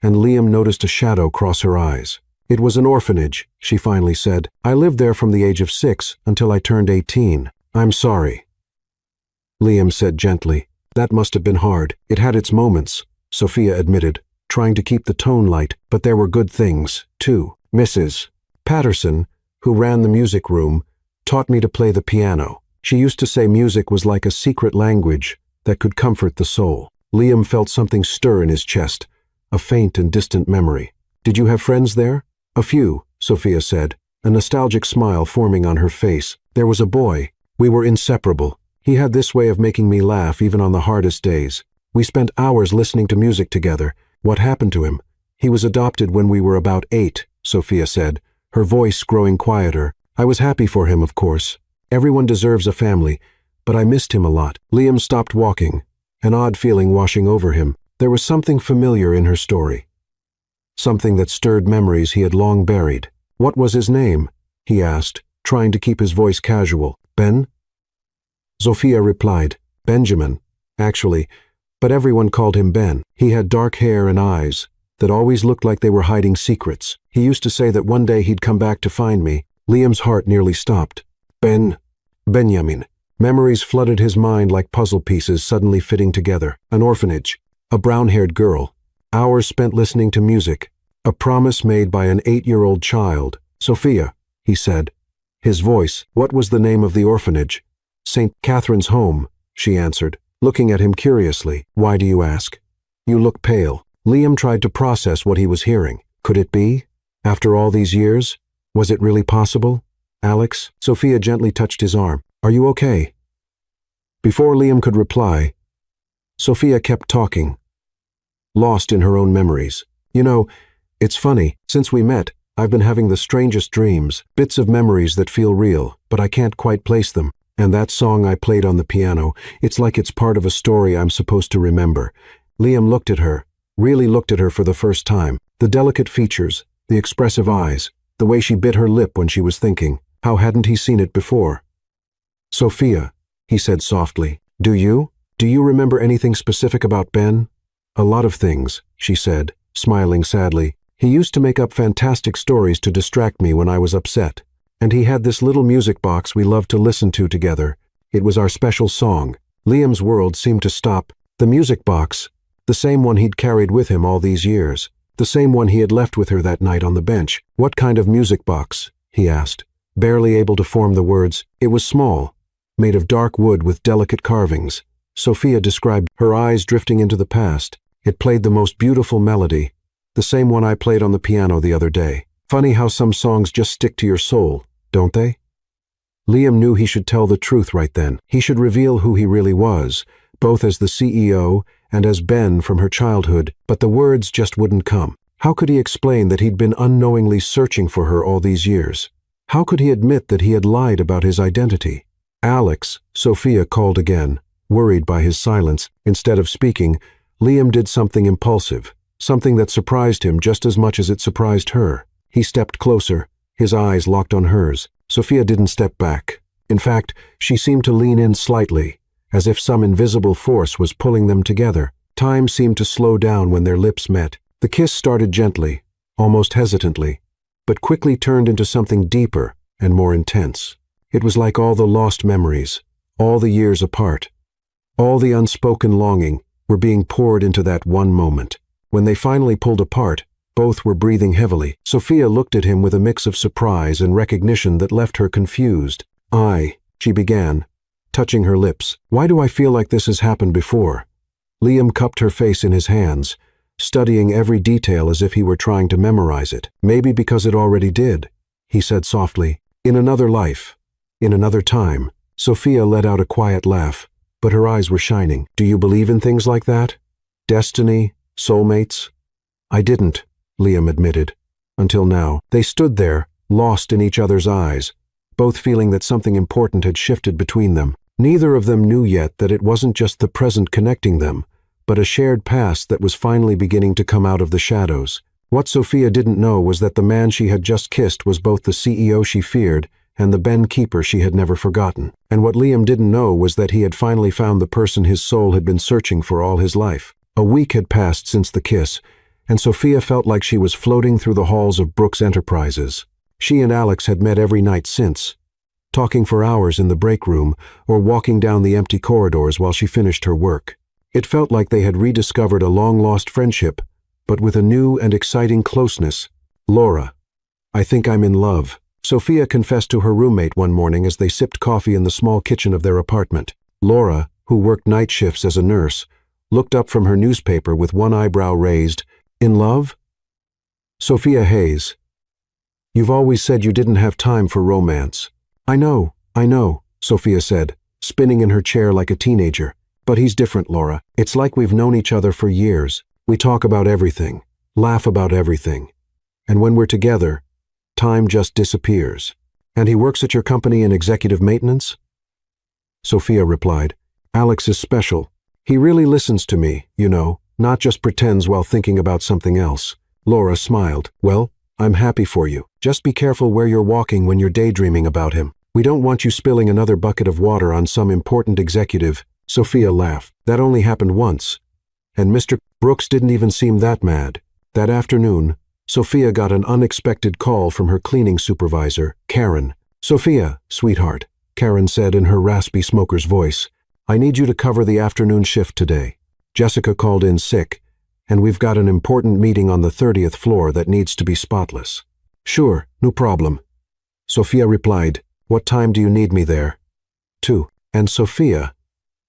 and Liam noticed a shadow cross her eyes. It was an orphanage, she finally said. I lived there from the age of 6 until I turned 18. I'm sorry. Liam said gently. That must have been hard. It had its moments, Sophia admitted, trying to keep the tone light, but there were good things, too. Mrs. Patterson, who ran the music room, taught me to play the piano. She used to say music was like a secret language that could comfort the soul. Liam felt something stir in his chest, a faint and distant memory. Did you have friends there? A few, Sophia said, a nostalgic smile forming on her face. There was a boy. We were inseparable. He had this way of making me laugh even on the hardest days. We spent hours listening to music together. What happened to him? He was adopted when we were about 8, Sophia said, her voice growing quieter. I was happy for him, of course. Everyone deserves a family, but I missed him a lot. Liam stopped walking, an odd feeling washing over him. There was something familiar in her story, something that stirred memories he had long buried. What was his name? He asked, trying to keep his voice casual. Ben? Sophia replied, Benjamin, actually, but everyone called him Ben. He had dark hair and eyes that always looked like they were hiding secrets. He used to say that one day he'd come back to find me. Liam's heart nearly stopped. Benjamin. Memories flooded his mind like puzzle pieces suddenly fitting together. An orphanage, a brown-haired girl, hours spent listening to music, a promise made by an 8-year-old child. Sophia, he said. His voice. What was the name of the orphanage? St. Catherine's Home, she answered, looking at him curiously. Why do you ask? You look pale. Liam tried to process what he was hearing. Could it be? After all these years? Was it really possible? Alex? Sophia gently touched his arm. Are you okay? Before Liam could reply, Sophia kept talking, lost in her own memories. You know, it's funny. Since we met, I've been having the strangest dreams, bits of memories that feel real, but I can't quite place them. And that song I played on the piano, it's like it's part of a story I'm supposed to remember. Liam looked at her, really looked at her for the first time. The delicate features, the expressive eyes, the way she bit her lip when she was thinking. How hadn't he seen it before? Sophia, he said softly, do you remember anything specific about Ben? A lot of things, she said, smiling sadly. He used to make up fantastic stories to distract me when I was upset. And he had this little music box we loved to listen to together. It was our special song. Liam's world seemed to stop. The music box, the same one he'd carried with him all these years, the same one he had left with her that night on the bench. What kind of music box? He asked, barely able to form the words. It was small, made of dark wood with delicate carvings. Sophia described, her eyes drifting into the past. It played the most beautiful melody, the same one I played on the piano the other day. Funny how some songs just stick to your soul, don't they? Liam knew he should tell the truth right then. He should reveal who he really was, both as the CEO and as Ben from her childhood, but the words just wouldn't come. How could he explain that he'd been unknowingly searching for her all these years? How could he admit that he had lied about his identity? Alex, Sophia called again, worried by his silence. Instead of speaking, Liam did something impulsive, something that surprised him just as much as it surprised her. He stepped closer, his eyes locked on hers. Sophia didn't step back. In fact, she seemed to lean in slightly, as if some invisible force was pulling them together. Time seemed to slow down when their lips met. The kiss started gently, almost hesitantly, but quickly turned into something deeper and more intense. It was like all the lost memories, all the years apart, all the unspoken longing were being poured into that one moment. When they finally pulled apart, both were breathing heavily. Sophia looked at him with a mix of surprise and recognition that left her confused. She began, touching her lips. Why do I feel like this has happened before? Liam cupped her face in his hands, studying every detail as if he were trying to memorize it. Maybe because it already did, he said softly. In another life. In another time. Sophia let out a quiet laugh, but her eyes were shining. Do you believe in things like that? Destiny? Soulmates? I didn't, Liam admitted. Until now. They stood there, lost in each other's eyes, both feeling that something important had shifted between them. Neither of them knew yet that it wasn't just the present connecting them, but a shared past that was finally beginning to come out of the shadows. What Sophia didn't know was that the man she had just kissed was both the CEO she feared and the Ben Keeper she had never forgotten. And what Liam didn't know was that he had finally found the person his soul had been searching for all his life. A week had passed since the kiss, and Sophia felt like she was floating through the halls of Brooks Enterprises. She and Alex had met every night since, talking for hours in the break room or walking down the empty corridors while she finished her work. It felt like they had rediscovered a long-lost friendship, but with a new and exciting closeness. Laura, I think I'm in love, Sophia confessed to her roommate one morning as they sipped coffee in the small kitchen of their apartment. Laura, who worked night shifts as a nurse, looked up from her newspaper with one eyebrow raised. In love? Sophia Hayes. You've always said you didn't have time for romance. I know, Sophia said, spinning in her chair like a teenager. But he's different, Laura. It's like we've known each other for years. We talk about everything, laugh about everything. And when we're together, time just disappears. And he works at your company in executive maintenance? Sophia replied, Alex is special. He really listens to me, you know, not just pretends while thinking about something else. Laura smiled. Well, I'm happy for you. Just be careful where you're walking when you're daydreaming about him. We don't want you spilling another bucket of water on some important executive. Sophia laughed. That only happened once. And Mr. Brooks didn't even seem that mad. That afternoon, Sophia got an unexpected call from her cleaning supervisor, Karen. Sophia, sweetheart, Karen said in her raspy smoker's voice, I need you to cover the afternoon shift today. Jessica called in sick, and we've got an important meeting on the 30th floor that needs to be spotless. Sure, no problem. Sophia replied, What time do you need me there? 2. And Sophia,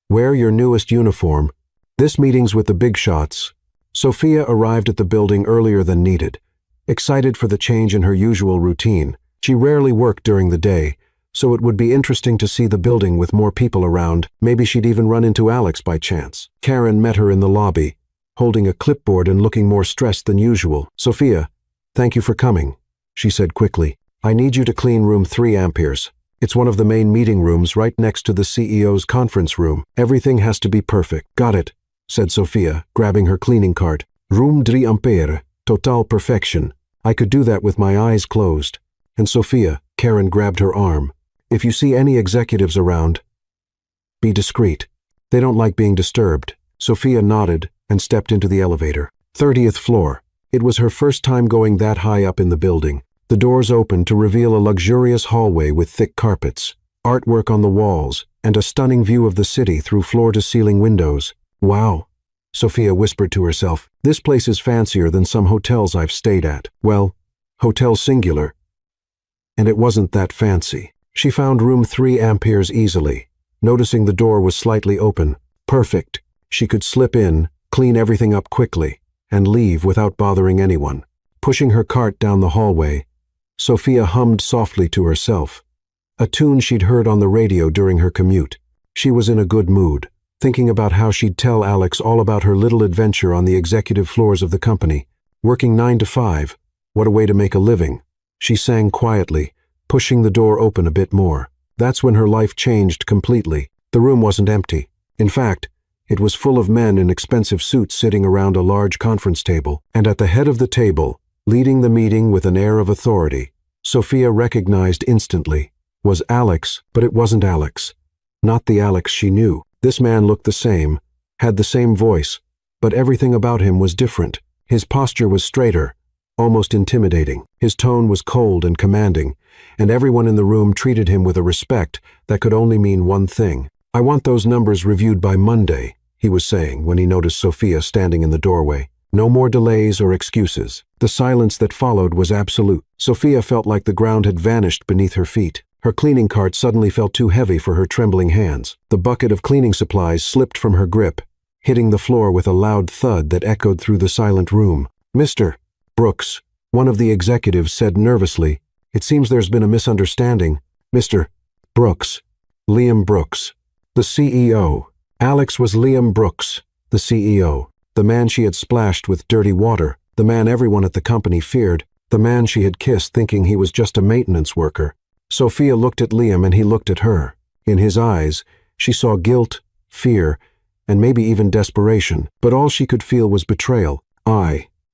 wear your newest uniform. This meeting's with the big shots. Sophia arrived at the building earlier than needed, excited for the change in her usual routine. She rarely worked during the day, so it would be interesting to see the building with more people around. Maybe she'd even run into Alex by chance. Karen met her in the lobby, holding a clipboard and looking more stressed than usual. Sophia, thank you for coming, she said quickly. I need you to clean room 3 amperes. It's one of the main meeting rooms right next to the CEO's conference room. Everything has to be perfect. Got it, said Sophia, grabbing her cleaning cart. Room 3 ampere, total perfection. I could do that with my eyes closed. And Sophia, Karen grabbed her arm. If you see any executives around, be discreet. They don't like being disturbed. Sophia nodded and stepped into the elevator. 30th floor. It was her first time going that high up in the building. The doors opened to reveal a luxurious hallway with thick carpets, artwork on the walls, and a stunning view of the city through floor-to-ceiling windows. Wow, Sophia whispered to herself. This place is fancier than some hotels I've stayed at. Well, hotel singular. And it wasn't that fancy. She found room 3 amperes easily, noticing the door was slightly open. Perfect. She could slip in, clean everything up quickly, and leave without bothering anyone. Pushing her cart down the hallway, Sophia hummed softly to herself, a tune she'd heard on the radio during her commute. She was in a good mood, thinking about how she'd tell Alex all about her little adventure on the executive floors of the company. Working 9 to 5, what a way to make a living. She sang quietly, pushing the door open a bit more. That's when her life changed completely. The room wasn't empty. In fact, it was full of men in expensive suits sitting around a large conference table, and at the head of the table, leading the meeting with an air of authority, Sophia recognized instantly, was Alex, but it wasn't Alex. Not the Alex she knew. This man looked the same, had the same voice, but everything about him was different. His posture was straighter, almost intimidating. His tone was cold and commanding, and everyone in the room treated him with a respect that could only mean one thing. I want those numbers reviewed by Monday, he was saying when he noticed Sophia standing in the doorway. No more delays or excuses. The silence that followed was absolute. Sophia felt like the ground had vanished beneath her feet. Her cleaning cart suddenly felt too heavy for her trembling hands. The bucket of cleaning supplies slipped from her grip, hitting the floor with a loud thud that echoed through the silent room. "Mr. Brooks," one of the executives said nervously, "it seems there's been a misunderstanding. Mr. Brooks." Liam Brooks, the CEO. Alex was Liam Brooks, the CEO, the man she had splashed with dirty water, the man everyone at the company feared, the man she had kissed thinking he was just a maintenance worker. Sophia looked at Liam and he looked at her. In his eyes, she saw guilt, fear, and maybe even desperation, but all she could feel was betrayal.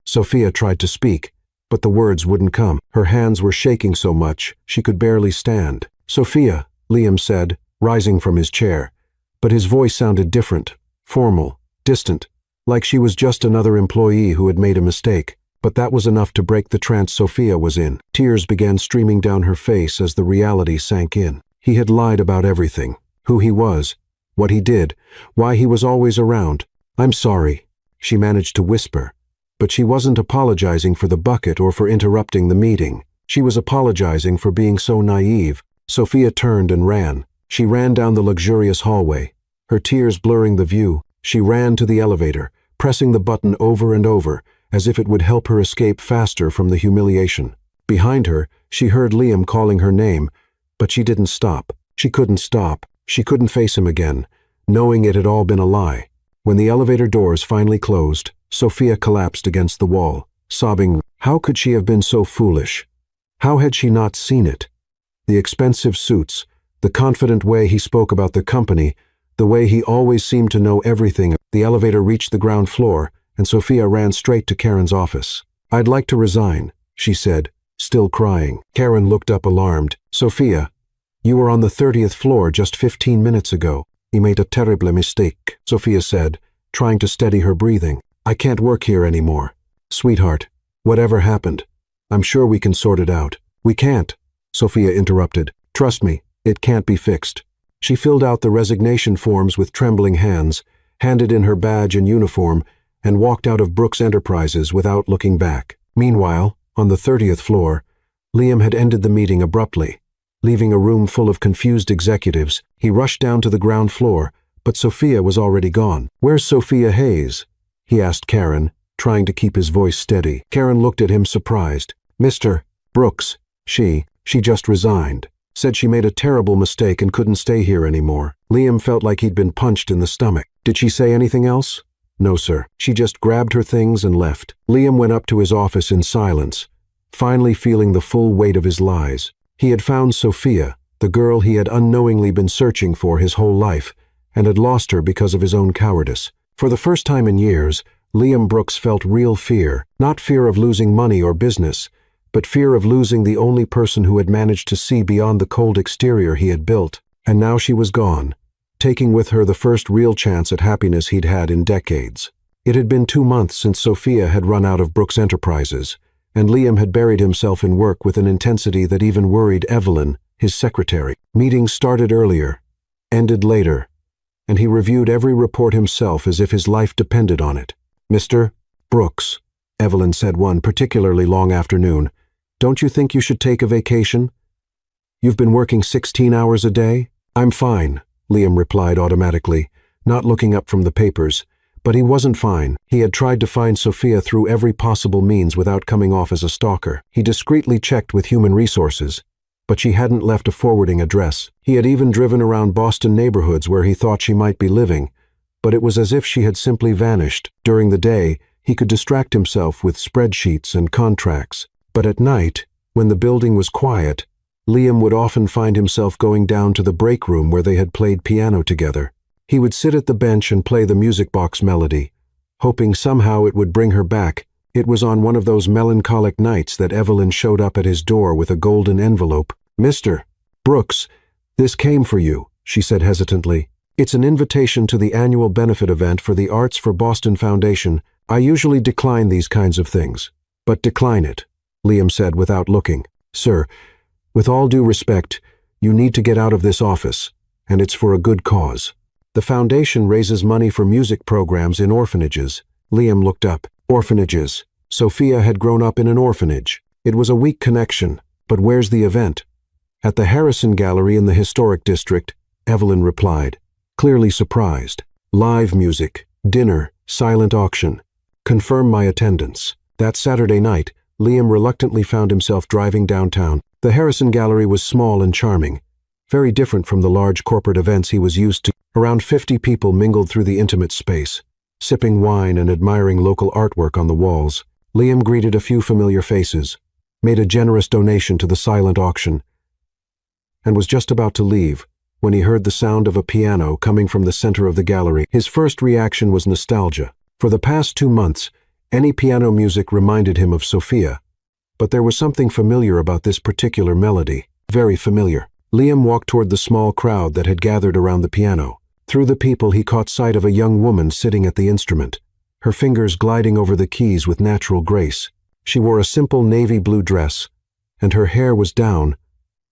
Sophia tried to speak, but the words wouldn't come. Her hands were shaking so much, she could barely stand. "Sophia," Liam said, rising from his chair, but his voice sounded different, formal, distant, like she was just another employee who had made a mistake. But that was enough to break the trance Sophia was in. Tears began streaming down her face as the reality sank in. He had lied about everything. Who he was, what he did, why he was always around. "I'm sorry," she managed to whisper. But she wasn't apologizing for the bucket or for interrupting the meeting. She was apologizing for being so naive. Sophia turned and ran. She ran down the luxurious hallway. Her tears blurring the view, she ran to the elevator, pressing the button over and over, as if it would help her escape faster from the humiliation. Behind her, she heard Liam calling her name, but she didn't stop. She couldn't stop. She couldn't face him again, knowing it had all been a lie. When the elevator doors finally closed, Sophia collapsed against the wall, sobbing. How could she have been so foolish? How had she not seen it? The expensive suits, the confident way he spoke about the company, the way he always seemed to know everything. The elevator reached the ground floor, and Sophia ran straight to Karen's office. "I'd like to resign," she said, still crying. Karen looked up alarmed. "Sophia, you were on the 30th floor just 15 minutes ago." "You made a terrible mistake," Sophia said, trying to steady her breathing. "I can't work here anymore." "Sweetheart, whatever happened? I'm sure we can sort it out." "We can't," Sophia interrupted. "Trust me, it can't be fixed." She filled out the resignation forms with trembling hands, handed in her badge and uniform, and walked out of Brooks Enterprises without looking back. Meanwhile, on the 30th floor, Liam had ended the meeting abruptly. Leaving a room full of confused executives, he rushed down to the ground floor, but Sophia was already gone. "Where's Sophia Hayes?" he asked Karen, trying to keep his voice steady. Karen looked at him surprised. "Mr. Brooks, she just resigned. Said she made a terrible mistake and couldn't stay here anymore." Liam felt like he'd been punched in the stomach. "Did she say anything else?" "No, sir. She just grabbed her things and left." Liam went up to his office in silence, finally feeling the full weight of his lies. He had found Sophia, the girl he had unknowingly been searching for his whole life, and had lost her because of his own cowardice. For the first time in years, Liam Brooks felt real fear, not fear of losing money or business, but fear of losing the only person who had managed to see beyond the cold exterior he had built. And now she was gone, taking with her the first real chance at happiness he'd had in decades. It had been 2 months since Sophia had run out of Brooks Enterprises, and Liam had buried himself in work with an intensity that even worried Evelyn, his secretary. Meetings started earlier, ended later, and he reviewed every report himself as if his life depended on it. "Mr. Brooks," Evelyn said one particularly long afternoon, "don't you think you should take a vacation? You've been working 16 hours a day?" "I'm fine," Liam replied automatically, not looking up from the papers. But he wasn't fine. He had tried to find Sophia through every possible means without coming off as a stalker. He discreetly checked with human resources, but she hadn't left a forwarding address. He had even driven around Boston neighborhoods where he thought she might be living, but it was as if she had simply vanished. During the day, he could distract himself with spreadsheets and contracts, but at night, when the building was quiet, Liam would often find himself going down to the break room where they had played piano together. He would sit at the bench and play the music box melody, hoping somehow it would bring her back. It was on one of those melancholic nights that Evelyn showed up at his door with a golden envelope. "Mr. Brooks, this came for you," she said hesitantly. "It's an invitation to the annual benefit event for the Arts for Boston Foundation. I usually decline these kinds of things." "But decline it," Liam said without looking. "Sir, with all due respect, you need to get out of this office, and it's for a good cause. The foundation raises money for music programs in orphanages." Liam looked up. Orphanages. Sophia had grown up in an orphanage. It was a weak connection, but where's the event? "At the Harrison Gallery in the Historic District," Evelyn replied, clearly surprised. "Live music, Dinner, silent auction. Confirm my attendance. That Saturday night, Liam reluctantly found himself driving downtown. The Harrison Gallery was small and charming, very different from the large corporate events he was used to. Around 50 people mingled through the intimate space, sipping wine and admiring local artwork on the walls. Liam greeted a few familiar faces, made a generous donation to the silent auction, and was just about to leave when he heard the sound of a piano coming from the center of the gallery. His first reaction was nostalgia. For the past 2 months, any piano music reminded him of Sophia, but there was something familiar about this particular melody, very familiar. Liam walked toward the small crowd that had gathered around the piano. Through the people, he caught sight of a young woman sitting at the instrument, her fingers gliding over the keys with natural grace. She wore a simple navy blue dress, and her hair was down,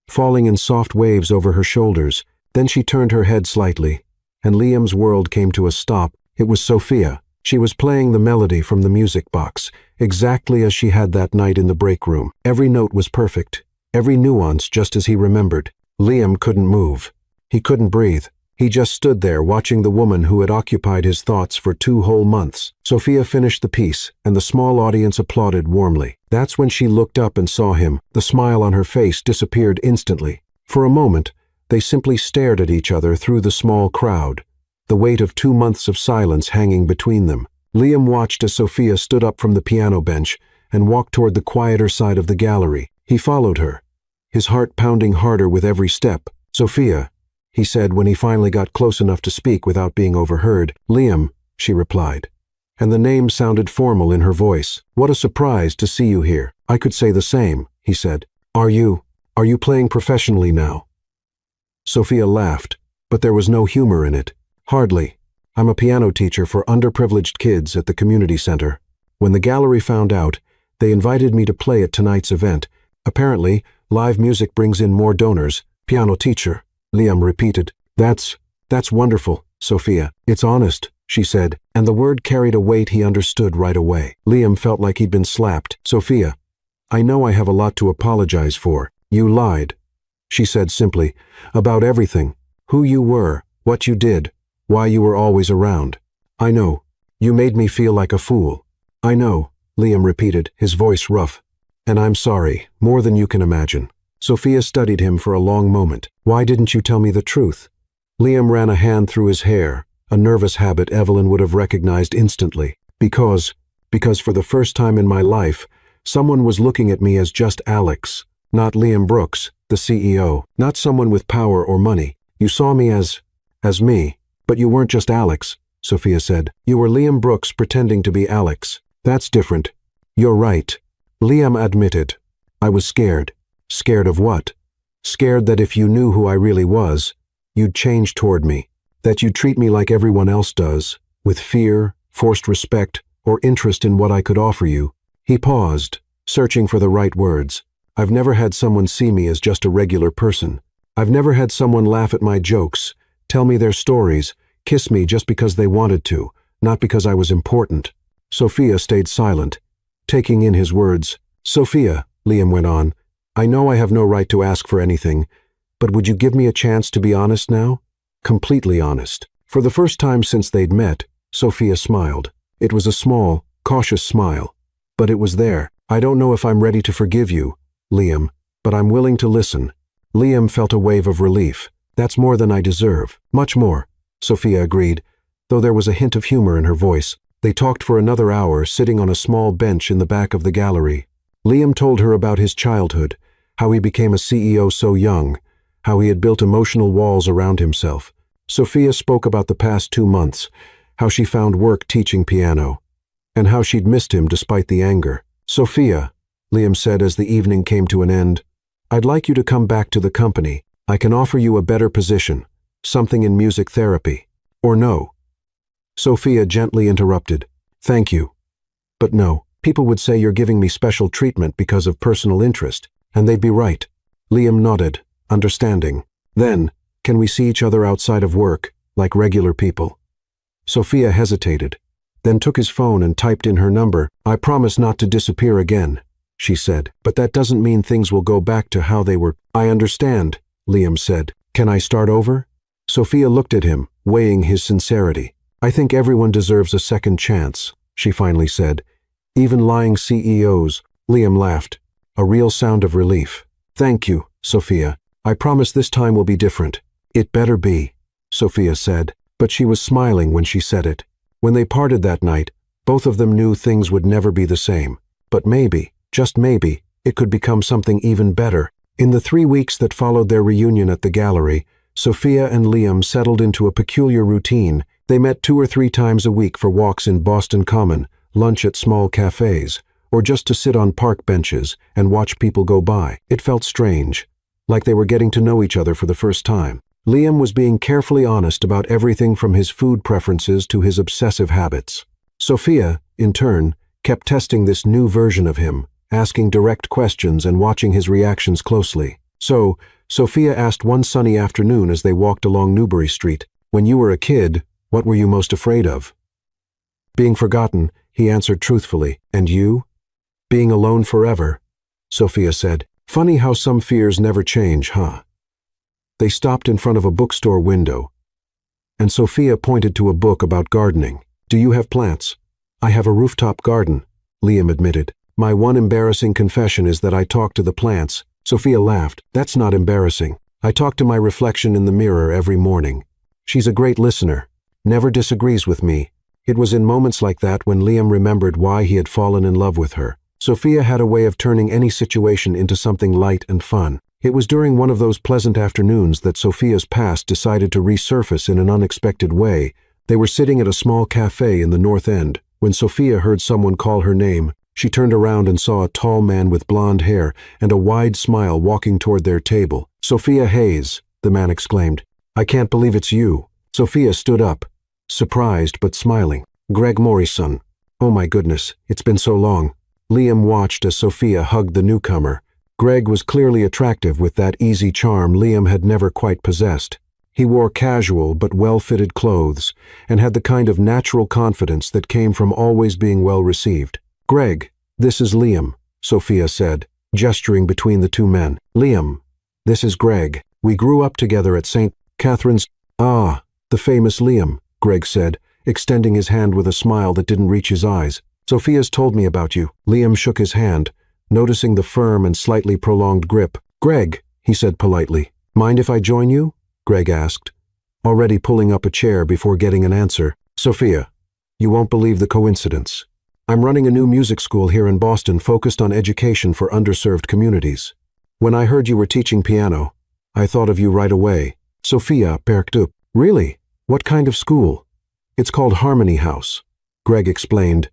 falling in soft waves over her shoulders. Then she turned her head slightly, and Liam's world came to a stop. It was Sophia. She was playing the melody from the music box, exactly as she had that night in the break room. Every note was perfect, every nuance just as he remembered. Liam couldn't move. He couldn't breathe. He just stood there watching the woman who had occupied his thoughts for 2 whole months. Sophia finished the piece, and the small audience applauded warmly. That's when she looked up and saw him. The smile on her face disappeared instantly. For a moment, they simply stared at each other through the small crowd, the weight of 2 months of silence hanging between them. Liam watched as Sophia stood up from the piano bench and walked toward the quieter side of the gallery. He followed her, his heart pounding harder with every step. "Sophia," he said when he finally got close enough to speak without being overheard. "Liam," she replied, and the name sounded formal in her voice. "What a surprise to see you here." "I could say the same," he said. Are you playing professionally now?" Sophia laughed, but there was no humor in it. "Hardly. I'm a piano teacher for underprivileged kids at the community center. When the gallery found out, they invited me to play at tonight's event. Apparently, live music brings in more donors." "Piano teacher," Liam repeated. That's wonderful, Sophia. It's honest," she said, and the word carried a weight he understood right away. Liam felt like he'd been slapped. "Sophia, I know I have a lot to apologize for. You lied," she said simply, "about everything. Who you were, what you did, why you were always around. I know. You made me feel like a fool." "I know," Liam repeated, his voice rough. "And I'm sorry, more than you can imagine." Sophia studied him for a long moment. "Why didn't you tell me the truth?" Liam ran a hand through his hair, a nervous habit Evelyn would have recognized instantly. Because for the first time in my life, someone was looking at me as just Alex, not Liam Brooks, the CEO, not someone with power or money. You saw me as me, but you weren't just Alex," Sophia said. "You were Liam Brooks pretending to be Alex. That's different." "You're right," Liam admitted. "I was scared." "Scared of what?" "Scared that if you knew who I really was, you'd change toward me, that you'd treat me like everyone else does, with fear, forced respect, or interest in what I could offer you." He paused, searching for the right words. "I've never had someone see me as just a regular person. I've never had someone laugh at my jokes, tell me their stories, kiss me just because they wanted to, not because I was important." Sophia stayed silent, taking in his words. "Sophia," Liam went on, "I know I have no right to ask for anything, but would you give me a chance to be honest now? Completely honest." For the first time since they'd met, Sophia smiled. It was a small, cautious smile, but it was there. "I don't know if I'm ready to forgive you, Liam, but I'm willing to listen." Liam felt a wave of relief. "That's more than I deserve." "Much more," Sophia agreed, though there was a hint of humor in her voice. They talked for another hour, sitting on a small bench in the back of the gallery. Liam told her about his childhood, how he became a CEO so young, how he had built emotional walls around himself. Sophia spoke about the past 2 months, how she found work teaching piano, and how she'd missed him despite the anger. "Sophia," Liam said as the evening came to an end, "I'd like you to come back to the company. I can offer you a better position, something in music therapy. Or no." Sophia gently interrupted. "Thank you. But no, people would say you're giving me special treatment because of personal interest, and they'd be right." Liam nodded, understanding. "Then, can we see each other outside of work, like regular people?" Sophia hesitated, then took his phone and typed in her number. "I promise not to disappear again," she said, "but that doesn't mean things will go back to how they were." "I understand," Liam said. "Can I start over?" Sophia looked at him, weighing his sincerity. I think everyone deserves a second chance, she finally said. Even lying CEOs. Liam laughed, a real sound of relief. Thank you, Sophia. I promise this time will be different. It better be, Sophia said, but she was smiling when she said it. When they parted that night, both of them knew things would never be the same. But maybe, just maybe, it could become something even better. In the 3 weeks that followed their reunion at the gallery, Sophia and Liam settled into a peculiar routine. They met 2 or 3 times a week for walks in Boston Common, lunch at small cafes, or just to sit on park benches and watch people go by. It felt strange, like they were getting to know each other for the first time. Liam was being carefully honest about everything from his food preferences to his obsessive habits. Sophia, in turn, kept testing this new version of him, asking direct questions and watching his reactions closely. So, Sophia asked one sunny afternoon as they walked along Newbury Street, "When you were a kid, what were you most afraid of?" Being forgotten, he answered truthfully. "And you?" "Being alone forever," Sophia said. "Funny how some fears never change, huh?" They stopped in front of a bookstore window, and Sophia pointed to a book about gardening. "Do you have plants?" "I have a rooftop garden," Liam admitted. "My one embarrassing confession is that I talk to the plants." Sophia laughed. "That's not embarrassing. I talk to my reflection in the mirror every morning. She's a great listener, never disagrees with me." It was in moments like that when Liam remembered why he had fallen in love with her. Sophia had a way of turning any situation into something light and fun. It was during one of those pleasant afternoons that Sophia's past decided to resurface in an unexpected way. They were sitting at a small cafe in the North End when Sophia heard someone call her name. She turned around and saw a tall man with blonde hair and a wide smile walking toward their table. "Sophia Hayes," the man exclaimed. "I can't believe it's you." Sophia stood up, surprised but smiling. "Greg Morrison. Oh my goodness, it's been so long." Liam watched as Sophia hugged the newcomer. Greg was clearly attractive with that easy charm Liam had never quite possessed. He wore casual but well-fitted clothes and had the kind of natural confidence that came from always being well received. "Greg, this is Liam," Sophia said, gesturing between the two men. "Liam, this is Greg. We grew up together at St. Catherine's." "Ah, the famous Liam," Greg said, extending his hand with a smile that didn't reach his eyes. "Sophia's told me about you." Liam shook his hand, noticing the firm and slightly prolonged grip. "Greg," he said politely. "Mind if I join you?" Greg asked, already pulling up a chair before getting an answer. "Sophia, you won't believe the coincidence. I'm running a new music school here in Boston focused on education for underserved communities. When I heard you were teaching piano, I thought of you right away." Sophia perked up. "Really? What kind of school?" "It's called Harmony House," Greg explained,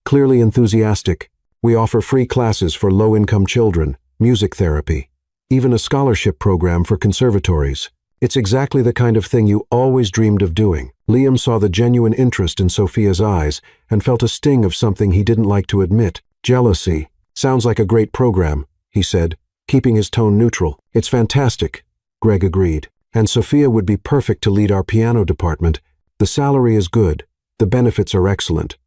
clearly enthusiastic. "We offer free classes for low-income children, music therapy, even a scholarship program for conservatories. It's exactly the kind of thing you always dreamed of doing." Liam saw the genuine interest in Sophia's eyes and felt a sting of something he didn't like to admit. Jealousy. "Sounds like a great program," he said, keeping his tone neutral. "It's fantastic," Greg agreed. "And Sophia would be perfect to lead our piano department. The salary is good, the benefits are excellent,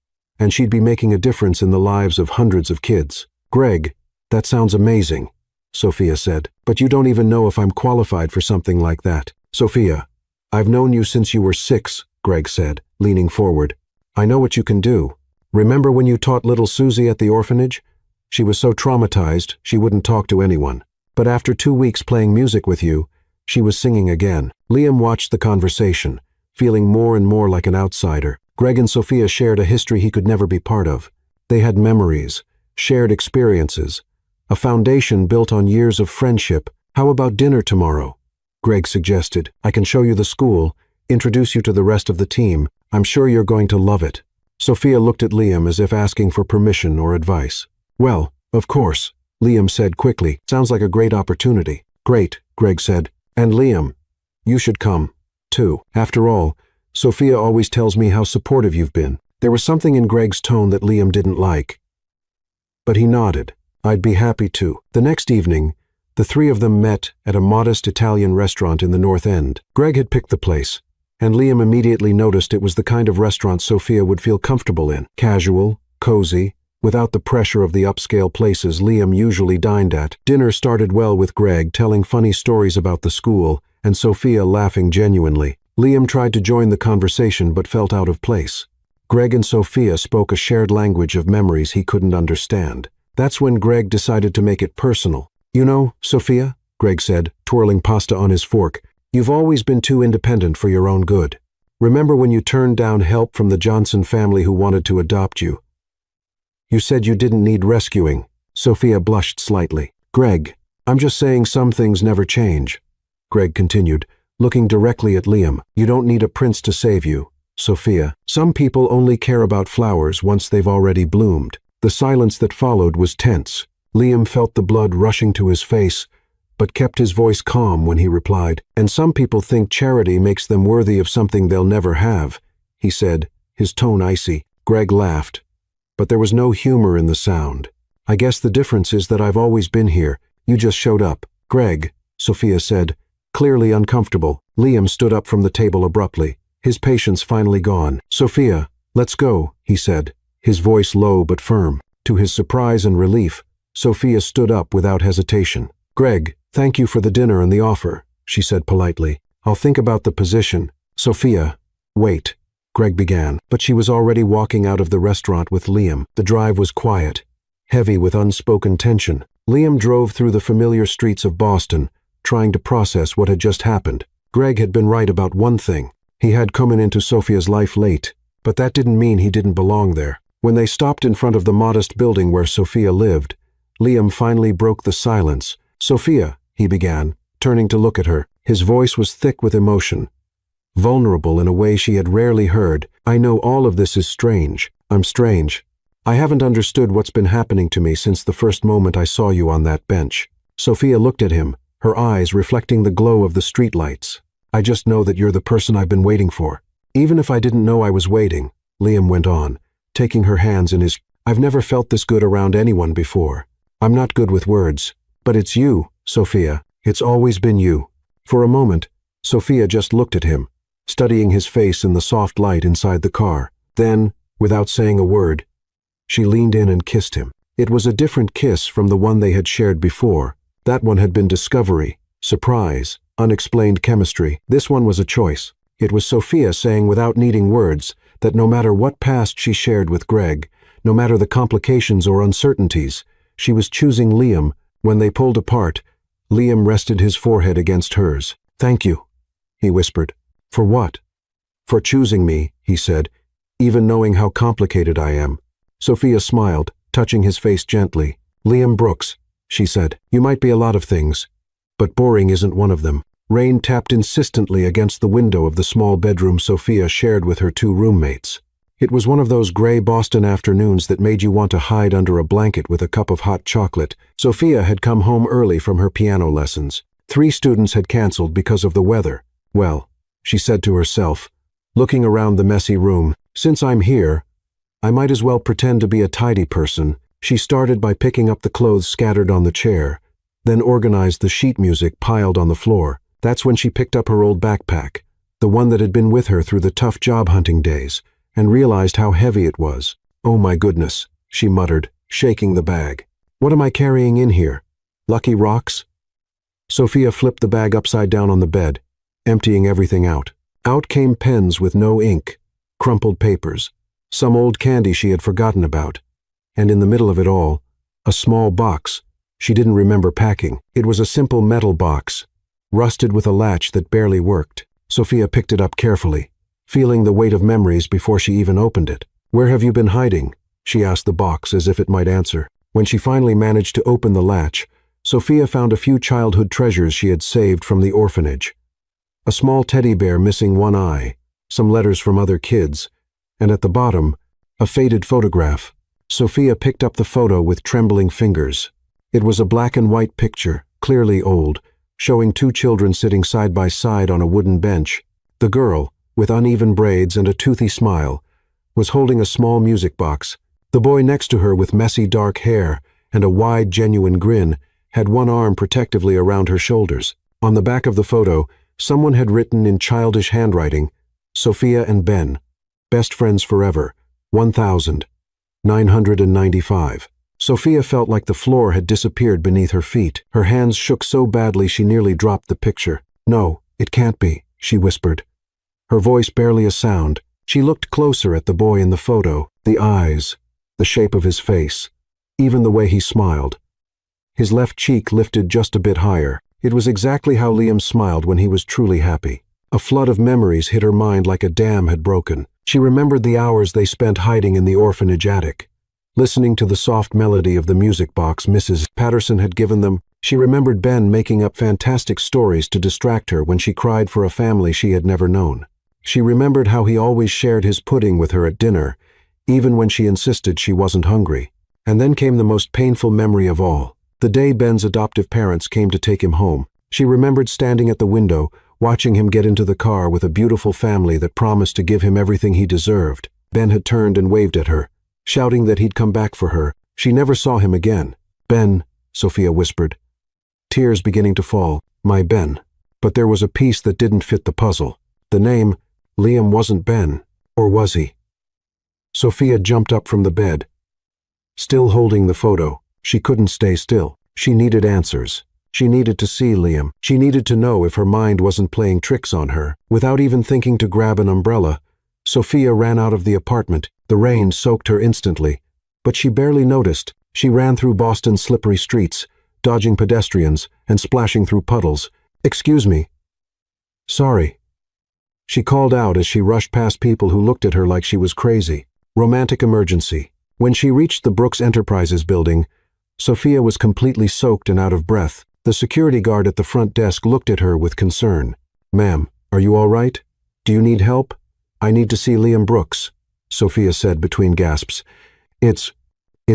and she'd be making a difference in the lives of hundreds of kids." "Greg, that sounds amazing," Sophia said. "But you don't even know if I'm qualified for something like that." "Sophia, I've known you since you were 6, Greg said, leaning forward. "I know what you can do. Remember when you taught little Susie at the orphanage? She was so traumatized she wouldn't talk to anyone. But after 2 weeks playing music with you, she was singing again." Liam watched the conversation, feeling more and more like an outsider. Greg and Sophia shared a history he could never be part of. They had memories, shared experiences, a foundation built on years of friendship. "How about dinner tomorrow?" Greg suggested. "I can show you the school, introduce you to the rest of the team. I'm sure you're going to love it." Sophia looked at Liam as if asking for permission or advice. "Well, of course," Liam said quickly. "Sounds like a great opportunity." "Great," Greg said. "And Liam, you should come, too. After all, Sophia always tells me how supportive you've been." There was something in Greg's tone that Liam didn't like, but he nodded. "I'd be happy to." The next evening, the 3 of them met at a modest Italian restaurant in the North End. Greg had picked the place, and Liam immediately noticed it was the kind of restaurant Sophia would feel comfortable in. Casual, cozy, without the pressure of the upscale places Liam usually dined at. Dinner started well with Greg telling funny stories about the school and Sophia laughing genuinely. Liam tried to join the conversation but felt out of place. Greg and Sophia spoke a shared language of memories he couldn't understand. That's when Greg decided to make it personal. "You know, Sophia," Greg said, twirling pasta on his fork, "you've always been too independent for your own good. Remember when you turned down help from the Johnson family who wanted to adopt you? You said you didn't need rescuing." Sophia blushed slightly. "Greg, I'm just saying some things never change," Greg continued, looking directly at Liam. "You don't need a prince to save you, Sophia. Some people only care about flowers once they've already bloomed." The silence that followed was tense. Liam felt the blood rushing to his face, but kept his voice calm when he replied. "And some people think charity makes them worthy of something they'll never have," he said, his tone icy. Greg laughed, but there was no humor in the sound. "I guess the difference is that I've always been here. You just showed up." "Greg," Sophia said, clearly uncomfortable. Liam stood up from the table abruptly, his patience finally gone. "Sophia, let's go," he said, his voice low but firm. To his surprise and relief, Sophia stood up without hesitation. "Greg, thank you for the dinner and the offer," she said politely. "I'll think about the position." "Sophia, wait," Greg began, but she was already walking out of the restaurant with Liam. The drive was quiet, heavy with unspoken tension. Liam drove through the familiar streets of Boston, trying to process what had just happened. Greg had been right about one thing. He had come into Sophia's life late, but that didn't mean he didn't belong there. When they stopped in front of the modest building where Sophia lived, Liam finally broke the silence. "Sophia," he began, turning to look at her. His voice was thick with emotion, vulnerable in a way she had rarely heard. "I know all of this is strange. I'm strange. I haven't understood what's been happening to me since the first moment I saw you on that bench." Sophia looked at him, her eyes reflecting the glow of the streetlights. "I just know that you're the person I've been waiting for." "Even if I didn't know I was waiting," Liam went on, taking her hands in his, "I've never felt this good around anyone before. I'm not good with words, but it's you, Sophia. It's always been you." For a moment, Sophia just looked at him, studying his face in the soft light inside the car. Then, without saying a word, she leaned in and kissed him. It was a different kiss from the one they had shared before. That one had been discovery, surprise, unexplained chemistry. This one was a choice. It was Sophia saying without needing words that no matter what past she shared with Greg, no matter the complications or uncertainties, she was choosing Liam. When they pulled apart, Liam rested his forehead against hers. "Thank you," he whispered. "For what?" "For choosing me," he said, "even knowing how complicated I am." Sophia smiled, touching his face gently. "Liam Brooks," she said, "you might be a lot of things, but boring isn't one of them." Rain tapped insistently against the window of the small bedroom Sophia shared with her two roommates. It was one of those gray Boston afternoons that made you want to hide under a blanket with a cup of hot chocolate. Sophia had come home early from her piano lessons. 3 students had canceled because of the weather. "Well," she said to herself, looking around the messy room, "since I'm here, I might as well pretend to be a tidy person." She started by picking up the clothes scattered on the chair, then organized the sheet music piled on the floor. That's when she picked up her old backpack, the one that had been with her through the tough job hunting days, and realized how heavy it was. "Oh my goodness," she muttered, shaking the bag. "What am I carrying in here? Lucky rocks?" Sophia flipped the bag upside down on the bed, emptying everything out. Out came pens with no ink, crumpled papers, some old candy she had forgotten about, and in the middle of it all, a small box she didn't remember packing. It was a simple metal box, rusted with a latch that barely worked. Sophia picked it up carefully, feeling the weight of memories before she even opened it. "Where have you been hiding?" she asked the box as if it might answer. When she finally managed to open the latch, Sophia found a few childhood treasures she had saved from the orphanage. A small teddy bear missing one eye, some letters from other kids, and at the bottom, a faded photograph. Sophia picked up the photo with trembling fingers. It was a black and white picture, clearly old, showing 2 children sitting side by side on a wooden bench. The girl, with uneven braids and a toothy smile, was holding a small music box. The boy next to her with messy dark hair and a wide, genuine grin had one arm protectively around her shoulders. On the back of the photo, someone had written in childish handwriting, "Sophia and Ben, best friends forever, 1995. Sophia felt like the floor had disappeared beneath her feet. Her hands shook so badly she nearly dropped the picture. "No, it can't be," she whispered, her voice barely a sound. She looked closer at the boy in the photo, the eyes, the shape of his face, even the way he smiled. His left cheek lifted just a bit higher. It was exactly how Liam smiled when he was truly happy. A flood of memories hit her mind like a dam had broken. She remembered the hours they spent hiding in the orphanage attic, listening to the soft melody of the music box Mrs. Patterson had given them. She remembered Ben making up fantastic stories to distract her when she cried for a family she had never known. She remembered how he always shared his pudding with her at dinner, even when she insisted she wasn't hungry. And then came the most painful memory of all. The day Ben's adoptive parents came to take him home. She remembered standing at the window, watching him get into the car with a beautiful family that promised to give him everything he deserved. Ben had turned and waved at her, shouting that he'd come back for her. She never saw him again. "Ben," Sophia whispered, tears beginning to fall. "My Ben." But there was a piece that didn't fit the puzzle. The name, Liam, wasn't Ben. Or was he? Sophia jumped up from the bed, still holding the photo. She couldn't stay still. She needed answers. She needed to see Liam. She needed to know if her mind wasn't playing tricks on her. Without even thinking to grab an umbrella, Sophia ran out of the apartment. The rain soaked her instantly, but she barely noticed. She ran through Boston's slippery streets, dodging pedestrians and splashing through puddles. "Excuse me." "Sorry," she called out as she rushed past people who looked at her like she was crazy. Romantic emergency. When she reached the Brooks Enterprises building, Sophia was completely soaked and out of breath. The security guard at the front desk looked at her with concern. "Ma'am, are you all right? Do you need help?" "I need to see Liam Brooks," Sophia said between gasps. It's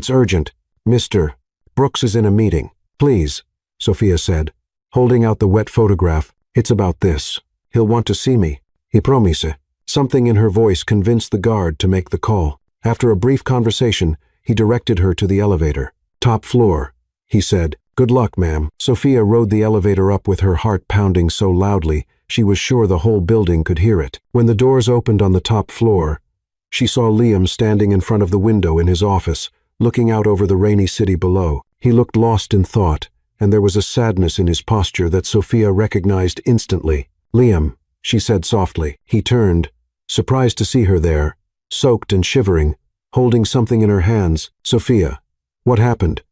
urgent. Mr. Brooks is in a meeting." "Please," Sophia said, holding out the wet photograph. "It's about this. He'll want to see me. He promise." Something in her voice convinced the guard to make the call. After a brief conversation, he directed her to the elevator. "Top floor," he said. "Good luck, ma'am." Sophia rode the elevator up with her heart pounding so loudly she was sure the whole building could hear it. When the doors opened on the top floor, she saw Liam standing in front of the window in his office, looking out over the rainy city below. He looked lost in thought, and there was a sadness in his posture that Sophia recognized instantly. "Liam," she said softly. He turned, surprised to see her there, soaked and shivering, holding something in her hands. "Sophia, what happened?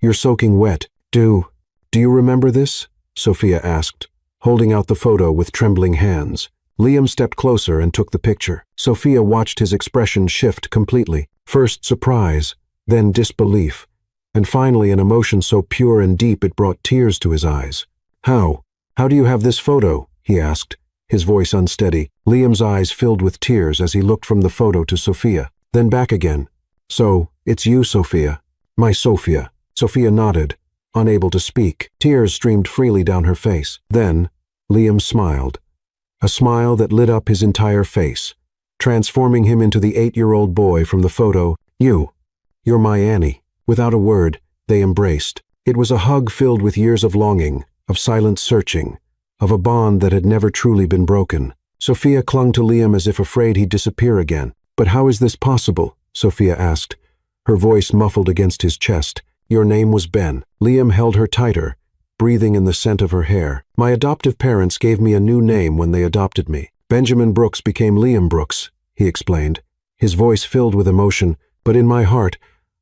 You're soaking wet. Do you remember this?" Sophia asked, holding out the photo with trembling hands. Liam stepped closer and took the picture. Sophia watched his expression shift completely. First surprise, then disbelief, and finally an emotion so pure and deep it brought tears to his eyes. How do you have this photo?" he asked, his voice unsteady. Liam's eyes filled with tears as he looked from the photo to Sophia, then back again. "So, it's you, Sophia." "My Sophia." Sophia nodded, unable to speak. Tears streamed freely down her face. Then, Liam smiled. A smile that lit up his entire face, transforming him into the 8-year-old boy from the photo. You're my Annie." Without a word, they embraced. It was a hug filled with years of longing, of silent searching, of a bond that had never truly been broken. Sophia clung to Liam as if afraid he'd disappear again. "But how is this possible?" Sophia asked, her voice muffled against his chest. "Your name was Ben." Liam held her tighter, breathing in the scent of her hair. "My adoptive parents gave me a new name when they adopted me. Benjamin Brooks became Liam Brooks," he explained, his voice filled with emotion. "But in my heart,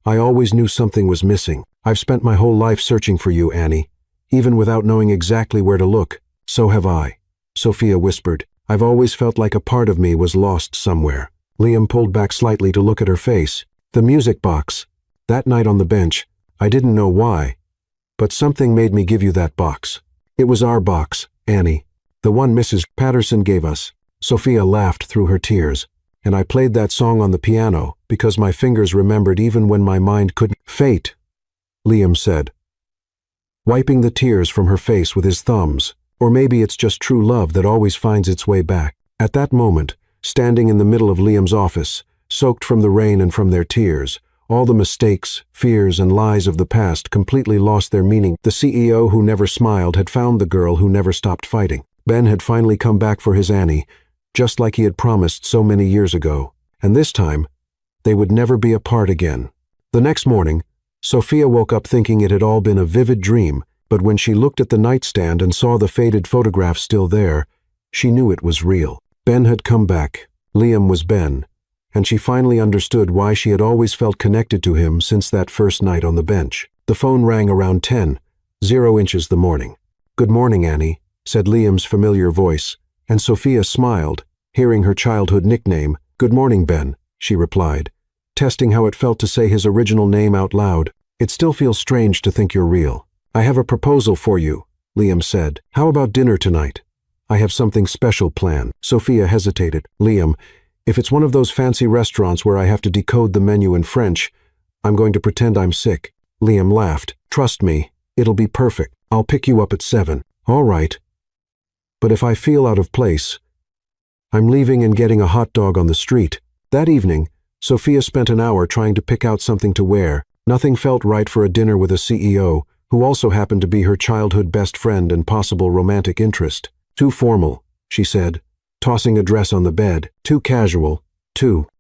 I always knew something was missing. I've spent my whole life searching for you, Annie, even without knowing exactly where to look." "So have I," Sophia whispered. "I've always felt like a part of me was lost somewhere." Liam pulled back slightly to look at her face. "The music box. That night on the bench, I didn't know why, but something made me give you that box. It was our box, Annie, the one Mrs. Patterson gave us." Sophia laughed through her tears. "And I played that song on the piano because my fingers remembered even when my mind couldn't." "Fate," Liam said, wiping the tears from her face with his thumbs. "Or maybe it's just true love that always finds its way back." At that moment, standing in the middle of Liam's office, soaked from the rain and from their tears, all the mistakes, fears, and lies of the past completely lost their meaning. The CEO who never smiled had found the girl who never stopped fighting. Ben had finally come back for his Annie, just like he had promised so many years ago. And this time, they would never be apart again. The next morning, Sophia woke up thinking it had all been a vivid dream, but when she looked at the nightstand and saw the faded photograph still there, she knew it was real. Ben had come back. Liam was Ben, and she finally understood why she had always felt connected to him since that first night on the bench. The phone rang around 10:00 the morning. "Good morning, Annie," said Liam's familiar voice, and Sophia smiled, hearing her childhood nickname. "Good morning, Ben," she replied, testing how it felt to say his original name out loud. "It still feels strange to think you're real." "I have a proposal for you," Liam said. "How about dinner tonight? I have something special planned." Sophia hesitated. "Liam, if it's one of those fancy restaurants where I have to decode the menu in French, I'm going to pretend I'm sick." Liam laughed. "Trust me, it'll be perfect. I'll pick you up at 7. "All right. But if I feel out of place, I'm leaving and getting a hot dog on the street." That evening, Sophia spent an hour trying to pick out something to wear. Nothing felt right for a dinner with a CEO, who also happened to be her childhood best friend and possible romantic interest. "Too formal," she said, tossing a dress on the bed. "Too casual.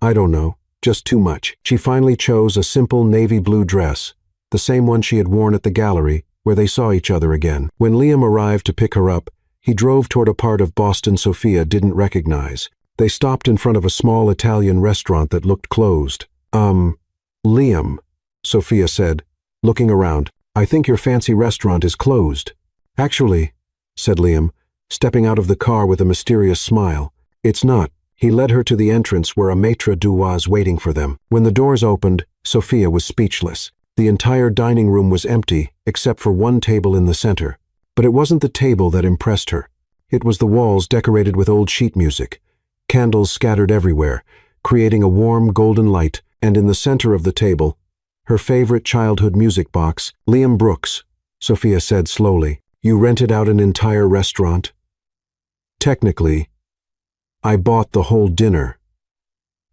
I don't know, just too much." She finally chose a simple navy blue dress, the same one she had worn at the gallery, where they saw each other again. When Liam arrived to pick her up, he drove toward a part of Boston Sophia didn't recognize. They stopped in front of a small Italian restaurant that looked closed. Liam," Sophia said, looking around, "I think your fancy restaurant is closed." "Actually," said Liam, stepping out of the car with a mysterious smile, "it's not." He led her to the entrance where a maitre d' was waiting for them. When the doors opened, Sophia was speechless. The entire dining room was empty, except for one table in the center. But it wasn't the table that impressed her. It was the walls decorated with old sheet music, candles scattered everywhere, creating a warm golden light, and in the center of the table, her favorite childhood music box. "Liam Brooks," Sophia said slowly, "you rented out an entire restaurant?" "Technically, I bought the whole dinner,"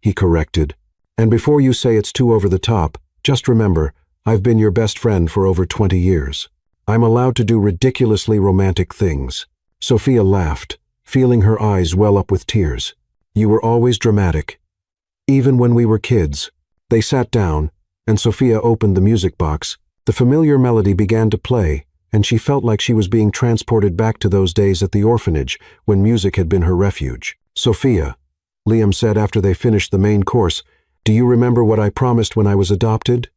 he corrected. "And before you say it's too over the top, just remember, I've been your best friend for over 20 years. I'm allowed to do ridiculously romantic things." Sophia laughed, feeling her eyes well up with tears. "You were always dramatic, even when we were kids." They sat down, and Sophia opened the music box. The familiar melody began to play, and she felt like she was being transported back to those days at the orphanage when music had been her refuge. "Sophia," Liam said after they finished the main course, "do you remember what I promised when I was adopted?"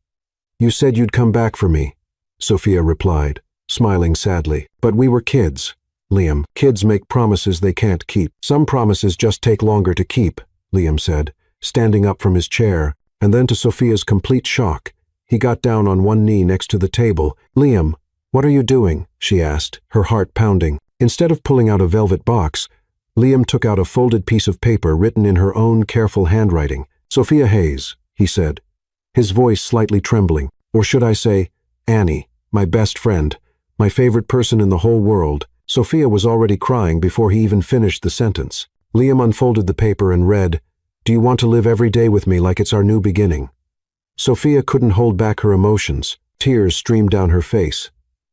"You said you'd come back for me," Sophia replied, smiling sadly. "But we were kids, Liam. Kids make promises they can't keep." "Some promises just take longer to keep," Liam said, standing up from his chair, and then to Sophia's complete shock, he got down on one knee next to the table. "Liam, what are you doing?" she asked, her heart pounding. Instead of pulling out a velvet box, Liam took out a folded piece of paper written in her own careful handwriting. "Sophia Hayes," he said, his voice slightly trembling. "Or should I say, Annie, my best friend, my favorite person in the whole world." Sophia was already crying before he even finished the sentence. Liam unfolded the paper and read, "Do you want to live every day with me like it's our new beginning?" Sophia couldn't hold back her emotions. Tears streamed down her face.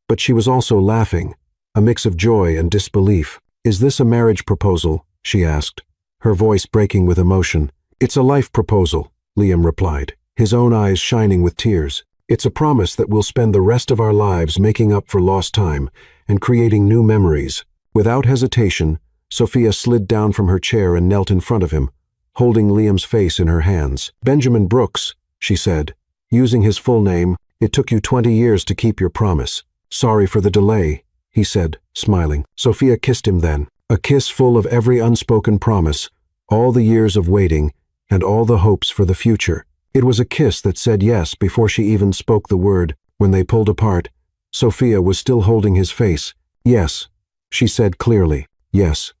But she was also laughing, a mix of joy and disbelief. "Is this a marriage proposal?" she asked, her voice breaking with emotion. "It's a life proposal," Liam replied, his own eyes shining with tears. "It's a promise that we'll spend the rest of our lives making up for lost time and creating new memories." Without hesitation, Sophia slid down from her chair and knelt in front of him, holding Liam's face in her hands. "Benjamin Brooks," she said, using his full name, "it took you 20 years to keep your promise." "Sorry for the delay," he said, smiling. Sophia kissed him then, a kiss full of every unspoken promise, all the years of waiting, and all the hopes for the future. It was a kiss that said yes before she even spoke the word. When they pulled apart, Sophia was still holding his face. "Yes," she said clearly. "Yes.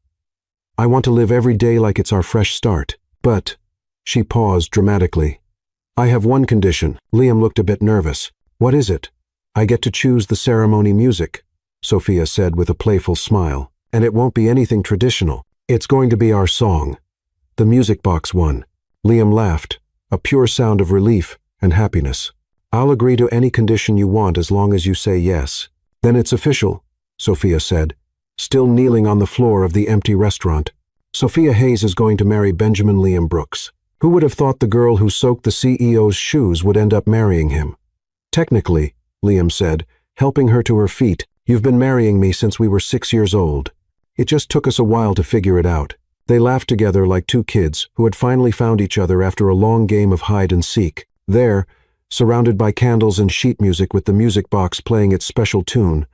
I want to live every day like it's our fresh start. But," she paused dramatically, "I have one condition." Liam looked a bit nervous. "What is it?" "I get to choose the ceremony music," Sophia said with a playful smile. "And it won't be anything traditional. It's going to be our song, the music box one." Liam laughed, a pure sound of relief and happiness. "I'll agree to any condition you want as long as you say yes." "Then it's official," Sophia said, still kneeling on the floor of the empty restaurant. "Sophia Hayes is going to marry Benjamin Liam Brooks." Who would have thought the girl who soaked the CEO's shoes would end up marrying him? "Technically," Liam said, helping her to her feet, "you've been marrying me since we were 6 years old. It just took us a while to figure it out." They laughed together like two kids who had finally found each other after a long game of hide and seek. There, surrounded by candles and sheet music with the music box playing its special tune,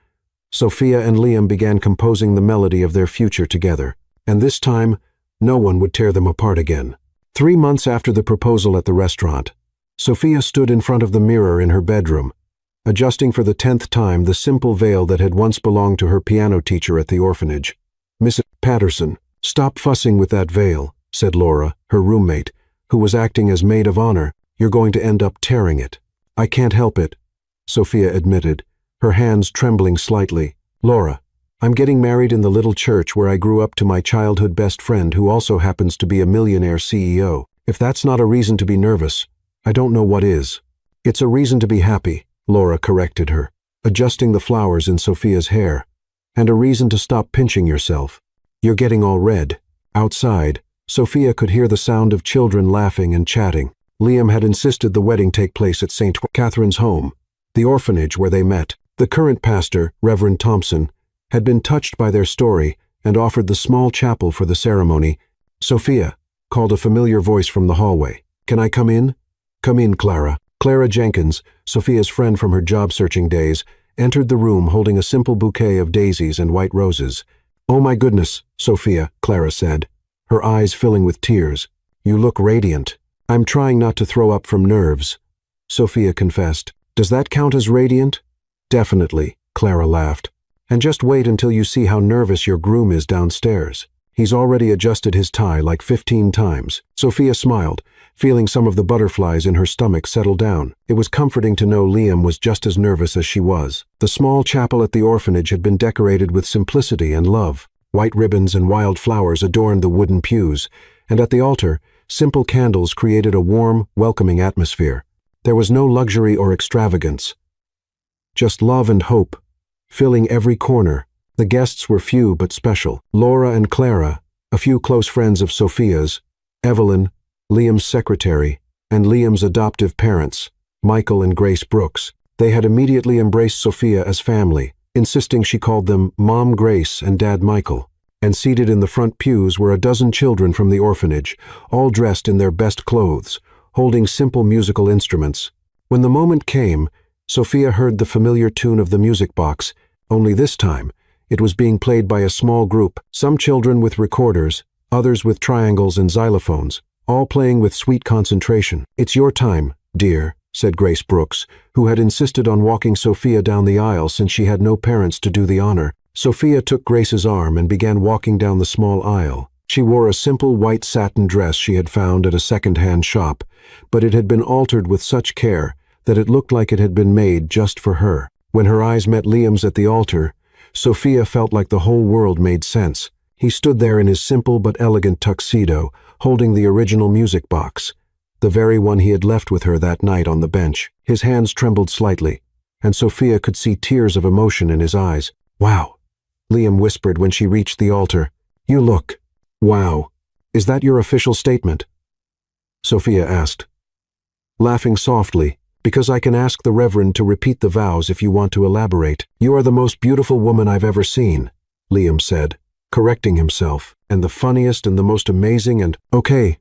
Sophia and Liam began composing the melody of their future together. And this time, no one would tear them apart again. 3 months after the proposal at the restaurant, Sophia stood in front of the mirror in her bedroom, adjusting for the 10th time the simple veil that had once belonged to her piano teacher at the orphanage. "Mrs. Patterson, stop fussing with that veil," said Laura, her roommate, who was acting as maid of honor. "You're going to end up tearing it." "I can't help it," Sophia admitted, her hands trembling slightly. "Laura, I'm getting married in the little church where I grew up to my childhood best friend who also happens to be a millionaire CEO. If that's not a reason to be nervous, I don't know what is." "It's a reason to be happy," Laura corrected her, adjusting the flowers in Sophia's hair. "And a reason to stop pinching yourself. You're getting all red." Outside, Sophia could hear the sound of children laughing and chatting. Liam had insisted the wedding take place at St. Catherine's home, the orphanage where they met. The current pastor, Reverend Thompson, had been touched by their story and offered the small chapel for the ceremony. "Sophia," called a familiar voice from the hallway. "Can I come in?" "Come in, Clara." Clara Jenkins, Sophia's friend from her job-searching days, entered the room holding a simple bouquet of daisies and white roses. "Oh my goodness, Sophia," Clara said, her eyes filling with tears. "You look radiant." "I'm trying not to throw up from nerves," Sophia confessed. "Does that count as radiant?" "Definitely," Clara laughed. "And just wait until you see how nervous your groom is downstairs. He's already adjusted his tie like 15 times. Sophia smiled, feeling some of the butterflies in her stomach settle down. It was comforting to know Liam was just as nervous as she was. The small chapel at the orphanage had been decorated with simplicity and love. White ribbons and wild flowers adorned the wooden pews, and at the altar, simple candles created a warm, welcoming atmosphere. There was no luxury or extravagance, just love and hope, filling every corner. The guests were few but special. Laura and Clara, a few close friends of Sophia's, Evelyn, Liam's secretary, and Liam's adoptive parents, Michael and Grace Brooks. They had immediately embraced Sophia as family, insisting she called them Mom Grace and Dad Michael. And seated in the front pews were a dozen children from the orphanage, all dressed in their best clothes, holding simple musical instruments. When the moment came, Sophia heard the familiar tune of the music box, only this time, it was being played by a small group, some children with recorders, others with triangles and xylophones, all playing with sweet concentration. "It's your time, dear," said Grace Brooks, who had insisted on walking Sophia down the aisle since she had no parents to do the honor. Sophia took Grace's arm and began walking down the small aisle. She wore a simple white satin dress she had found at a second-hand shop, but it had been altered with such care that it looked like it had been made just for her. When her eyes met Liam's at the altar, Sophia felt like the whole world made sense. He stood there in his simple but elegant tuxedo, holding the original music box, the very one he had left with her that night on the bench. His hands trembled slightly, and Sophia could see tears of emotion in his eyes. "Wow," Liam whispered when she reached the altar. "You look, wow. Is that your official statement?" Sophia asked, laughing softly, "Because I can ask the Reverend to repeat the vows if you want to elaborate." "You are the most beautiful woman I've ever seen," Liam said, correcting himself, "and the funniest and the most amazing and—" Okay,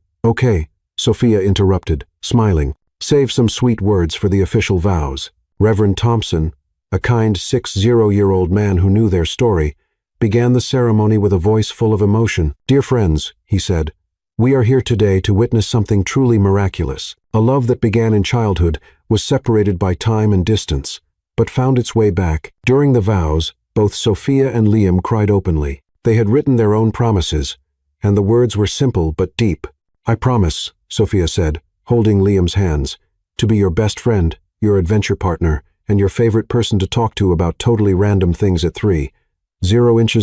Sophia interrupted, smiling. "Save some sweet words for the official vows." Reverend Thompson, a kind 60-year-old man who knew their story, began the ceremony with a voice full of emotion. "Dear friends," he said, "we are here today to witness something truly miraculous. A love that began in childhood was separated by time and distance, but found its way back." During the vows, both Sophia and Liam cried openly. They had written their own promises, and the words were simple but deep. "I promise," Sophia said, holding Liam's hands, "to be your best friend, your adventure partner, and your favorite person to talk to about totally random things at 3:00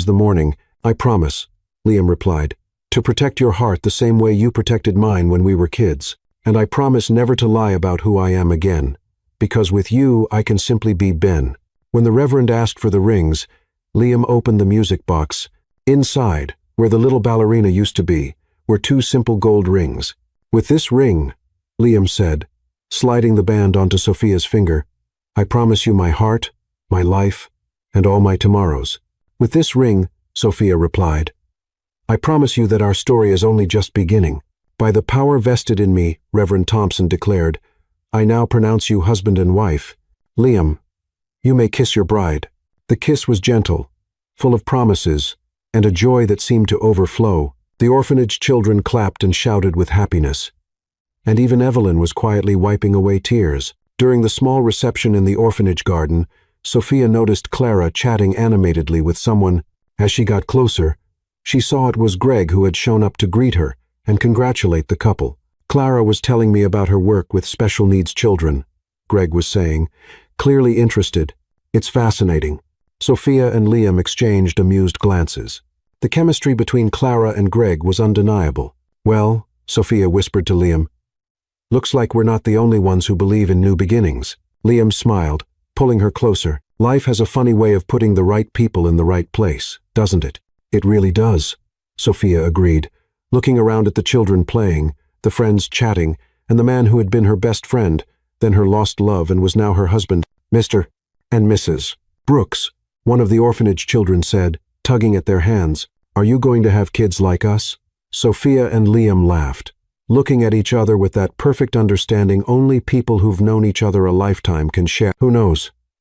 the morning. "I promise," Liam replied, "to protect your heart the same way you protected mine when we were kids. And I promise never to lie about who I am again, because with you I can simply be Ben." When the Reverend asked for the rings, Liam opened the music box. Inside, where the little ballerina used to be, were 2 simple gold rings. "With this ring," Liam said, sliding the band onto Sophia's finger, "I promise you my heart, my life, and all my tomorrows." "With this ring," Sophia replied, I promise you that our story is only just beginning. By the power vested in me, Reverend Thompson declared, I now pronounce you husband and wife. Liam, you may kiss your bride. The kiss was gentle, full of promises, and a joy that seemed to overflow. The orphanage children clapped and shouted with happiness. And even Evelyn was quietly wiping away tears. During the small reception in the orphanage garden, Sophia noticed Clara chatting animatedly with someone. As she got closer, she saw it was Greg who had shown up to greet her and congratulate the couple. Clara was telling me about her work with special needs children, Greg was saying, clearly interested. It's fascinating. Sophia and Liam exchanged amused glances. The chemistry between Clara and Greg was undeniable. Well, Sophia whispered to Liam, looks like we're not the only ones who believe in new beginnings. Liam smiled, pulling her closer. Life has a funny way of putting the right people in the right place, doesn't it? It really does, Sophia agreed, looking around at the children playing, the friends chatting, and the man who had been her best friend, then her lost love and was now her husband, Mr. and Mrs. Brooks. One of the orphanage children said, tugging at their hands, are you going to have kids like us? Sophia and Liam laughed, looking at each other with that perfect understanding only people who've known each other a lifetime can share. Who knows?